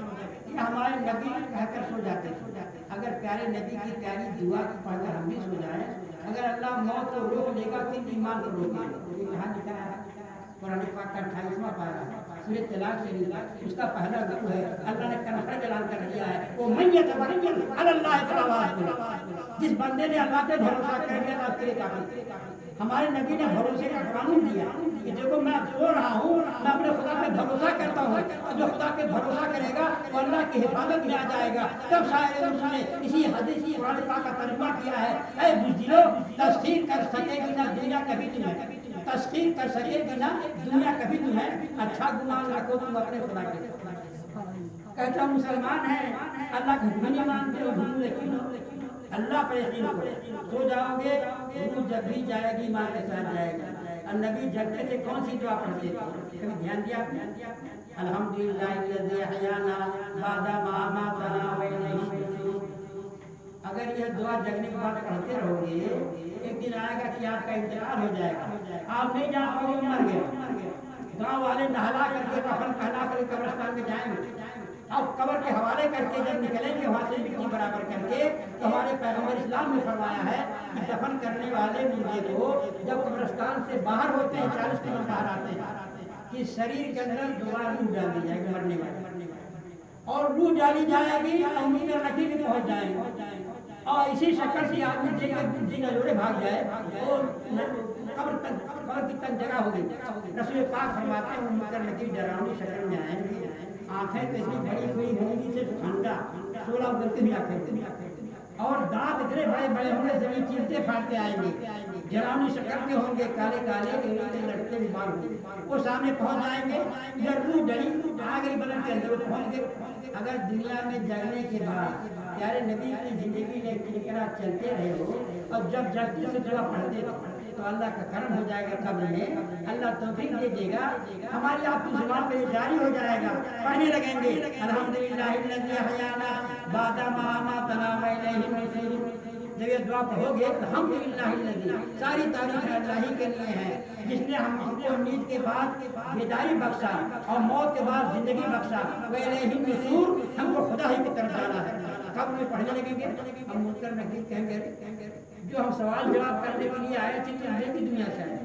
ہمارے نبی کہہ کر سو جاتے ہیں۔ اگر پیارے نبی کی پیاری دعا پڑھ کر ہم بھی سو جائیں، اگر اللہ موت کو روک لے گا پھر ایمان کو روکے گا۔ یہ کہاں لکھا ہے قرآن پاک کا 28واں پارہ سورۃ طلاق شریف، اس کا پہلا رکوع ہے، اللہ نے کنفرت اعلان کر دیا ہے وہ من یتوکل علی اللہ فلا، جس بندے نے اللہ پہ بھروسہ کر لیا اللہ کے لیے کافی۔ ہمارے نبی نے بھروسے کا قانون دیا کہ دیکھو میں سو رہا ہوں، میں اپنے خدا پہ بھروسہ کرتا ہوں، اور جو خدا پہ بھروسہ کرے گا وہ اللہ کی حفاظت میں آ جائے گا۔ تب شاعر نے اسی حدیث قرآن پاک کا ترجمہ کیا ہے، اے بزدلو تسخیر کر سکے گی نہ دنیا کبھی تمہیں، تسخیر کر سکے گی نہ دنیا کبھی تمہیں، اچھا گمان رکھو تم اپنے خدا کے۔ کہتا ہوں مسلمان ہے اللہ کا نہیں مانتے ہو لیکن اللہ پر یقین کرو، سو جاؤ گے روح جب بھی جائے گی ماں کے ساتھ جائے گا۔ اور نبی جگتے تھے کون سی دعا پڑھتے تھے، کبھی دھیان دیا؟ الحمدللہ الذی احیانا بعد ما اماتنا والیہ النشور۔ اگر یہ دعا جگنے کے بعد پڑھتے رہو گے ایک دن آئے گا کہ آپ کا انتقال ہو جائے گا، آپ نہیں جان پاؤ گے مر گئے، گاؤں والے نہلا کر کے کفن پہنا کر قبرستان میں جائیں گے، اب قبر کے حوالے کر کے جب نکلیں گے وہاں سے مٹی برابر کر کے، تو ہمارے پیغمبر اسلام نے فرمایا ہے کہ دفن کرنے والے مردے کو جب قبرستان سے باہر ہوتے ہیں 40 قدم باہر آتے ہیں کہ شریر کے اندر دوبارہ روح ڈالی جائے گی مرنے والی، اور روح ڈالی جائے گی امید رکھی بھی پہنچ جائیں گے، اور اسی شکل سے آدمی دیکھ کر دن اجوڑے بھاگ جائے اور قبر کی تک جگہ ہوگی۔ رسول پاک فرماتے ہیں منکر نکیر ڈراؤنی شکل میں آئیں گے، آنکھیں کتنی بڑی ہوئی ہوں گی صرف ٹھنڈا 16 اگلتی ہوئی آنکھیں، اور دانت اتنے بڑے بڑے ہوں گے زمین چیرتے پھاڑتے آئیں گے، ڈراؤنی شکل کے ہوں گے، کالے کالے لڑکتے بھی بال ہوں گے، وہ سامنے پہنچ جائیں گے، ادھر روح ڈلی آ گئی بدن کے اندر، وہ پہنچ گئے۔ اگر دنیا میں جگنے کے بعد پیارے نبی کی زندگی میں کرکرا چلتے رہے ہو اور جب جگتی سے دعا پڑھتے تو اللہ کا کرم ہو جائے گا، قبر میں اللہ توفیق دے دے گا، ہماری آپ کی زبان پہ جاری ہو جائے گا، پڑھنے لگیں گے الحمدللہ الذی احیانا بعد ما اماتنا والیہ النشور۔ جب یہ دعا پڑھو گے الحمدللہ الذی، ساری تعریف اللہ ہی کے لیے ہے جس نے ہم کو نیند کے بعد بیداری بخشا اور موت کے بعد زندگی بخشا، والیہ النشور، ہم کو خدا ہی کی طرف جانا ہے۔ قبر میں پڑھنے لگیں گے ہم منکر نکیر کہیں گے جو ہم سوال جواب کرنے کے لیے آئے تھے کہ ہمیں کی دنیا سے آئے،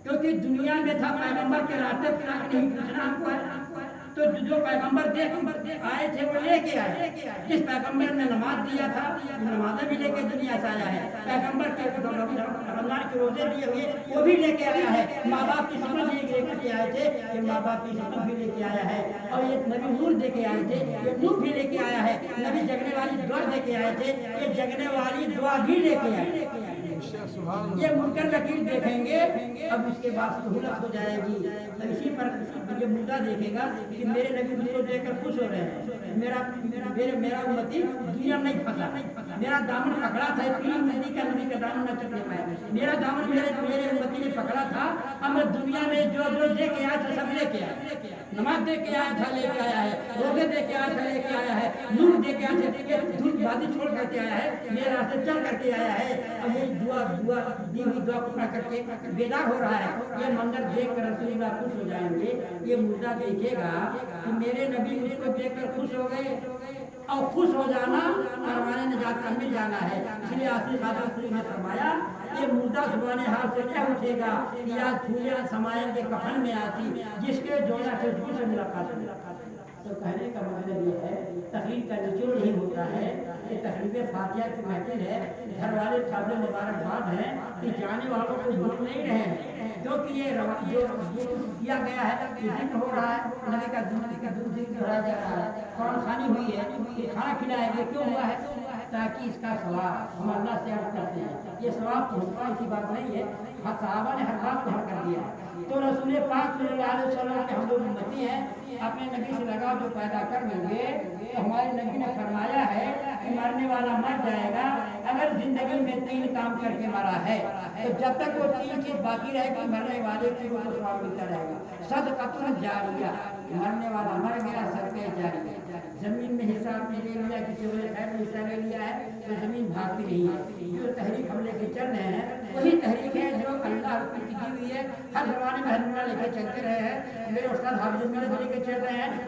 کیونکہ دنیا میں تھا پیغمبر کے راستے پر نہیں پوچھنا ہم کو ہے، تو جو پیغمبر آئے تھے وہ لے کے آئے، جس پیغمبر نے نماز دیا تھا نمازیں بھی لے کے دنیا سے آیا ہے، پیغمبر کے رمضان کے روزے دیے ہوئے وہ بھی لے کے آیا ہے، ماں باپ کی سمجھ لے کے آئے تھے کہ ماں باپ کی سمجھ بھی لے کے آیا ہے، اور یہ نبی نور دے کے آئے تھے یہ نور بھی لے کے آیا ہے، نبی جگنے والی دعا دے کے آئے تھے یہ جگنے والی دعا بھی لے کے آئے۔ یہ منکر نکیر دیکھیں گے اب اس کے بعد سہولت ہو جائے گی، اسی پر یہ مردہ دیکھے گا کہ میرے نبی مجھ کو دیکھ کر خوش ہو رہے ہیں، میرا امتی دنیا نہیں پھنسا، میرا دامن پکڑا تھا پیر نبی کا دامن نہ چکنے پایا، میرا دامن میرے امتی نے پکڑا تھا، اب میں دنیا میں جو دے کے آیا تھا سب لے کے آیا، نماز دے کے آیا تھا لے کے آیا ہے، روزے دے کے آیا تھا لے کے آیا ہے، نور دے کے آیا تھا، دھول بازی چھوڑ کر کے آیا ہے، میرے راستے چل کر کے آیا ہے، اب یہ دعا دی ہوئی دعا کو پڑھ کر کے بیدار ہو رہا ہے۔ یہ منظر دیکھ کر رسول اللہ خوش ہو جائیں گے، یہ مردہ دیکھے گا کہ میرے نبی مجھ کو دیکھ کر خوش ہو گئے، اور خوش ہو جانا پروانہ نجات کا مل جانا ہے، اس لیے آصف خاتون نے فرمایا یہ مردہ زبان حال سے کیا اٹھے گا یا دھولیاں سمائیں گے کفن میں آتی جس کے جوڑا سے اس سے ملاقات ہے۔ تو کہنے کا مطلب یہ ہے تقریر کا نچوڑ یہی ہوتا ہے کہ تقریب فاتحہ کی محفل ہے، گھر والے قابل مبارکباد ہیں کہ جانے والوں کو بھول نہیں رہے ہیں، کیونکہ یہ جو کیا گیا ہے یہ ذکر ہو رہا ہے، نبی کا دودھ ذکر ہو رہا جا رہا ہے، قرآن خوانی ہوئی ہے، یہ کھانا کھلائیں گے کیوں ہوا ہے؟ تاکہ اس کا ثواب ہم اللہ سے عرض کرتے ہیں، یہ ثواب تو ہوتا ایسی بات نہیں ہے، صحابہ نے ہر بات کو حل کر دیا ہے۔ تو رسول پاک صلی اللہ علیہ وسلم کے ہم لوگ امتی ہیں، اپنے نبی سے لگاؤ جو پیدا کر لیں گے تو ہمارے نبی نے فرمایا ہے کہ مرنے والا مر جائے گا اگر زندگی میں 3 کام کر کے مرا ہے تو جب تک وہ 3 چیز باقی رہے گی مرنے والے کی وہ ثواب ملتا رہے گا۔ صدقۃ جاریہ، مرنے والا مر گیا صدقہ جاریہ، زمین میں حصہ آپ نے لے لیا، کسی وجہ خیر میں حصہ لے لیا ہے تو زمین بھاگتی نہیں ہے۔ جو تحریک ہم لے کے چل رہے ہیں وہی تحریک ہے جو اللہ کی دی ہوئی ہے، ہر زمانے میں اللہ لے کے چلتے رہے ہیں۔ میرے استاد حافظ میرے لے کے چل رہے ہیں،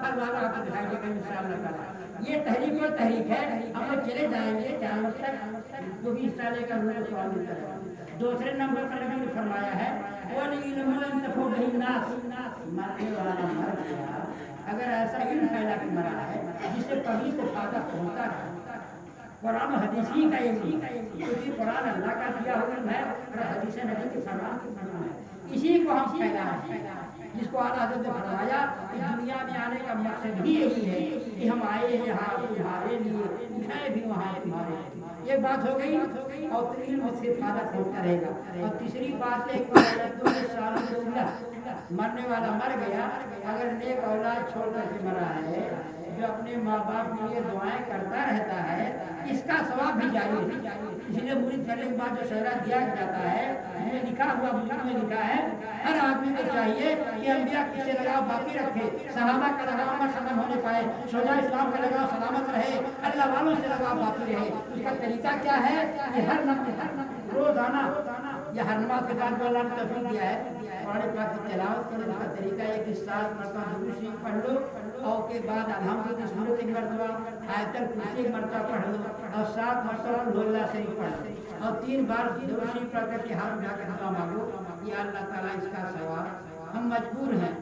پھل والا آپ کو دکھائی دے گا انشاءاللہ تعالیٰ۔ یہ تحریک اور تحریک ہے، ہم لوگ چلے جائیں گے قیامت تک، جو بھی حصہ لے کر ہمیں سوال ملتا ہے۔ دوسرے نمبر پر نبی نے فرمایا ہے مرنے والا مر گیا اگر ایسا علم پھیلا کے مرا ہے جس سے کبھی کو فائدہ پہنچتا ہے، قرآن و حدیث ہی کا علم ہے، کیونکہ قرآن اللہ کا دیا ہوا علم ہے اور حدیث نبی کے فرمان ہے، اسی کو ہم پھیلا رہے ہیں، جس کو اعلیٰ حضرت نے فرمایا کہ دنیا میں آنے کا مقصد ہی یہی ہے کہ ہم آئے ہیں یہاں تمہارے لیے، میں بھی وہاں تمہارے لیے۔ یہ بات ہو گئی اور علم سے فائدہ پہنچتا رہے گا۔ اور تیسری بات ہے مرنے والا مر گیا اگر نیک اولاد چھوڑ کر کے مرا ہے جو اپنے ماں باپ کے لیے دعائیں کرتا رہتا ہے، اس کا ثواب بھی جاری ہے۔ اس لیے مرید کرنے کے بعد جو شہرہ دیا جاتا ہے میں لکھا ہوا بزرگ میں لکھا ہے ہر آدمی کو چاہیے کہ انبیاء سے لگاؤ باقی رکھے، صحابہ کا لگاؤ نہ ختم ہونے پائے، شہداء اسلام کا لگاؤ سلامت رہے، اللہ والوں سے لگاؤ باقی رہے۔ اس کا طریقہ کیا ہے؟ یہ ہر روزانہ یا ہر نماز کے بعد جو اللہ نے توفیق دیا ہے قرآن پاک کی تلاوت کرو۔ اس کا طریقہ ہے کہ 7 مرتبہ درود شریف پڑھ لو اور کے بعد الحمد کی سورت ایک مرتبہ، آیت الکرسی ایک مرتبہ پڑھ لو اور 7 مرتبہ اللہ شریف پڑھ لو اور 3 بار درود شریف پڑھ کر کے ہاتھ اٹھا کر دعا مانگو، یا اللہ تعالیٰ اس کا ثواب، ہم مجبور ہیں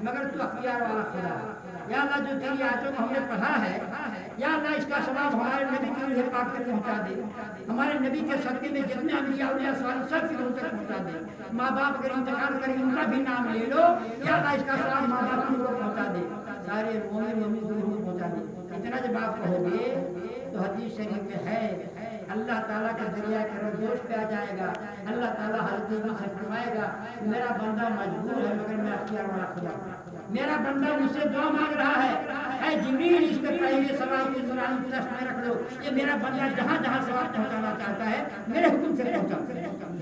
مگر تو اختیار والا خدا ہے، یا اللہ جو تیری آیتوں کو ہم نے پڑھا ہے یا اللہ اس کا ثواب ہمارے نبی کی روح پاک تک پہنچا دے، ہمارے نبی کے صدقے میں جتنے انبیاء اولیاء صالحین سب کی روح تک پہنچا دے، ماں باپ اگر انتقال کریں ان کا بھی نام لے لو، یا اللہ اس کا ثواب ماں باپ کی روح پہنچا دے، سارے مومن مومن کی روح پہنچا دے۔ اتنا جب آپ کہو گے تو حدیث شریف میں ہے اللہ تعالیٰ کا ذریعہ کرو جوش پہ آ جائے گا، اللہ تعالیٰ حضرت سے فرمائے گا میرا بندہ مجبور ہے مگر میں اختیار والا خدا، میرا بندہ مجھ سے دعا مانگ رہا ہے، اے جبریل اس کے پہلے ثواب کی قرآن دست میں رکھ دو، یہ میرا بندہ جہاں جہاں ثواب پہنچانا چاہتا ہے میرے حکم سے پہنچا،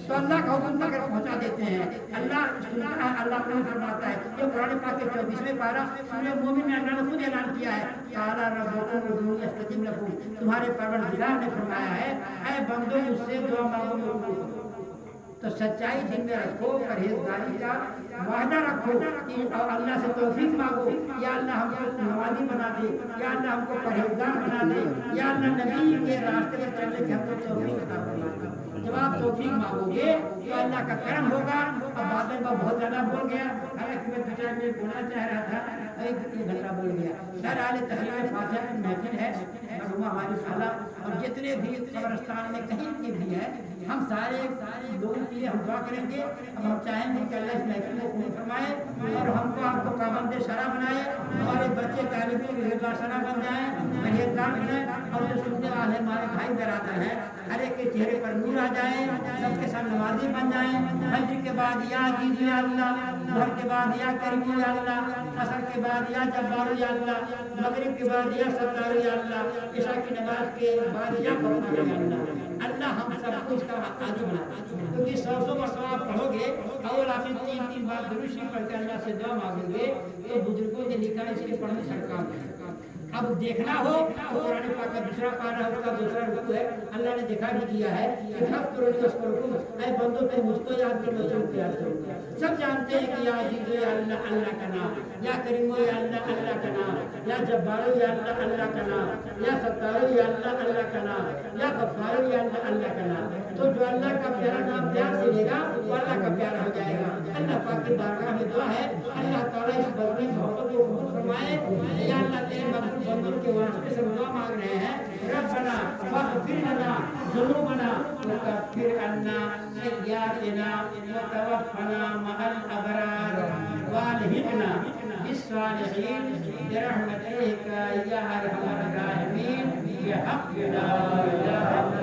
تو اللہ کا حکم اگر پہنچا دیتے ہیں اللہ سنتا ہے، اللہ کو فرماتا ہے۔ یہ قرآن پاک کے 24ویں پارہ سورہ مومن میں اللہ نے خود اعلان کیا ہے تعالیٰ ربکم ادعونی استجب لکم، تمہارے پروردگار نے فرمایا ہے اے بندو مجھ سے دعا مانگو، تو سچائی دل میں رکھو، پرہیزگاری کا وعدہ رکھو اور اللہ سے توفیق مانگو، یا اللہ ہم کو نمازی بنا دے، یا اللہ ہم کو پرہیزگار بنا دے، یا اللہ نبی کے راستے پر چلنے کی ہم کو توفیق عطا فرما۔ جب آپ توفیق مانگو گے تو اللہ کا کرم ہوگا۔ اب بعد میں بہت زیادہ بول گیا، حالانکہ میں 2-4 منٹ بولنا چاہ رہا تھا، 1 گھنٹہ بول گیا۔ بہرحال تحریر فاتحہ کی محفل ہے، مرحومہ ہماری خالہ اور جتنے بھی قبرستان میں کہیں کے بھی ہے، ہم سارے لوگوں کے لیے ہم دعا کریں گے۔ اب ہم چاہیں گے کہ اللہ اس محفل کو قبول فرمائے اور ہم کو آپ کو پابند شرع بنائے، ہمارے بچے طالب علم پرہیزگار شرع بن جائیں، پرہیزگار بنیں، اور جو سننے والے ہمارے بھائی برادر ہیں ہر ایک کے چہرے پر نور آ جائے، سب کے ساتھ نمازی بن جائیں۔ فجر کے بعد یا عزیز یا اللہ، ظہر کے بعد یا کریم یا اللہ، عصر کے بعد یا جبار یا اللہ، مغرب کے بعد یا ستار یا اللہ، عشاء کی نماز کے بعد یا غفار یا اللہ۔ اللہ ہم سب کو اس کا عادی بنا دے، کیونکہ 100 مرتبہ آپ پڑھو گے اول آخر 3 بار درود شریف پڑھ کے اللہ سے دعا مانگو گے تو بزرگوں نے لکھا ہے اس کے پڑھنے سرکار ہے۔ اب دیکھنا ہو تو قرآن پاک کا 2 پارہ اس کا 2 رکوع ہے، اللہ نے دکھا بھی دیا ہے کہ حق کرو اس پر رکوع، اے بندوں تم مجھ کو یاد کرو تم کو یاد کرو۔ سب جانتے ہیں کہ یا عزیز یا اللہ اللہ کا نام، یا کریم یا اللہ اللہ کا نام، یا جبار یا اللہ اللہ کا نام، یا ستار یا اللہ اللہ کا نام، یا غفار یا اللہ اللہ کا نام۔ تو جو اللہ کا پیارا نام پیار سے لے گا وہ اللہ کا پیارا ہو جائے گا۔ اللہ پاک کی بارگاہ میں دعا ہے اللہ تعالیٰ اس بندے کی محبت کو قبول فرمائے، یا اللہ تیرے مقبول ان بندوں کے واسطے سے دعا مانگ رہے ہیں ربنا فاغفر لنا ذنوبنا وکفر عنا سیئاتنا وتوفنا مع الابرار والحقنا بالصالحین برحمتک یا ارحم الراحمین بحق لا الہ الا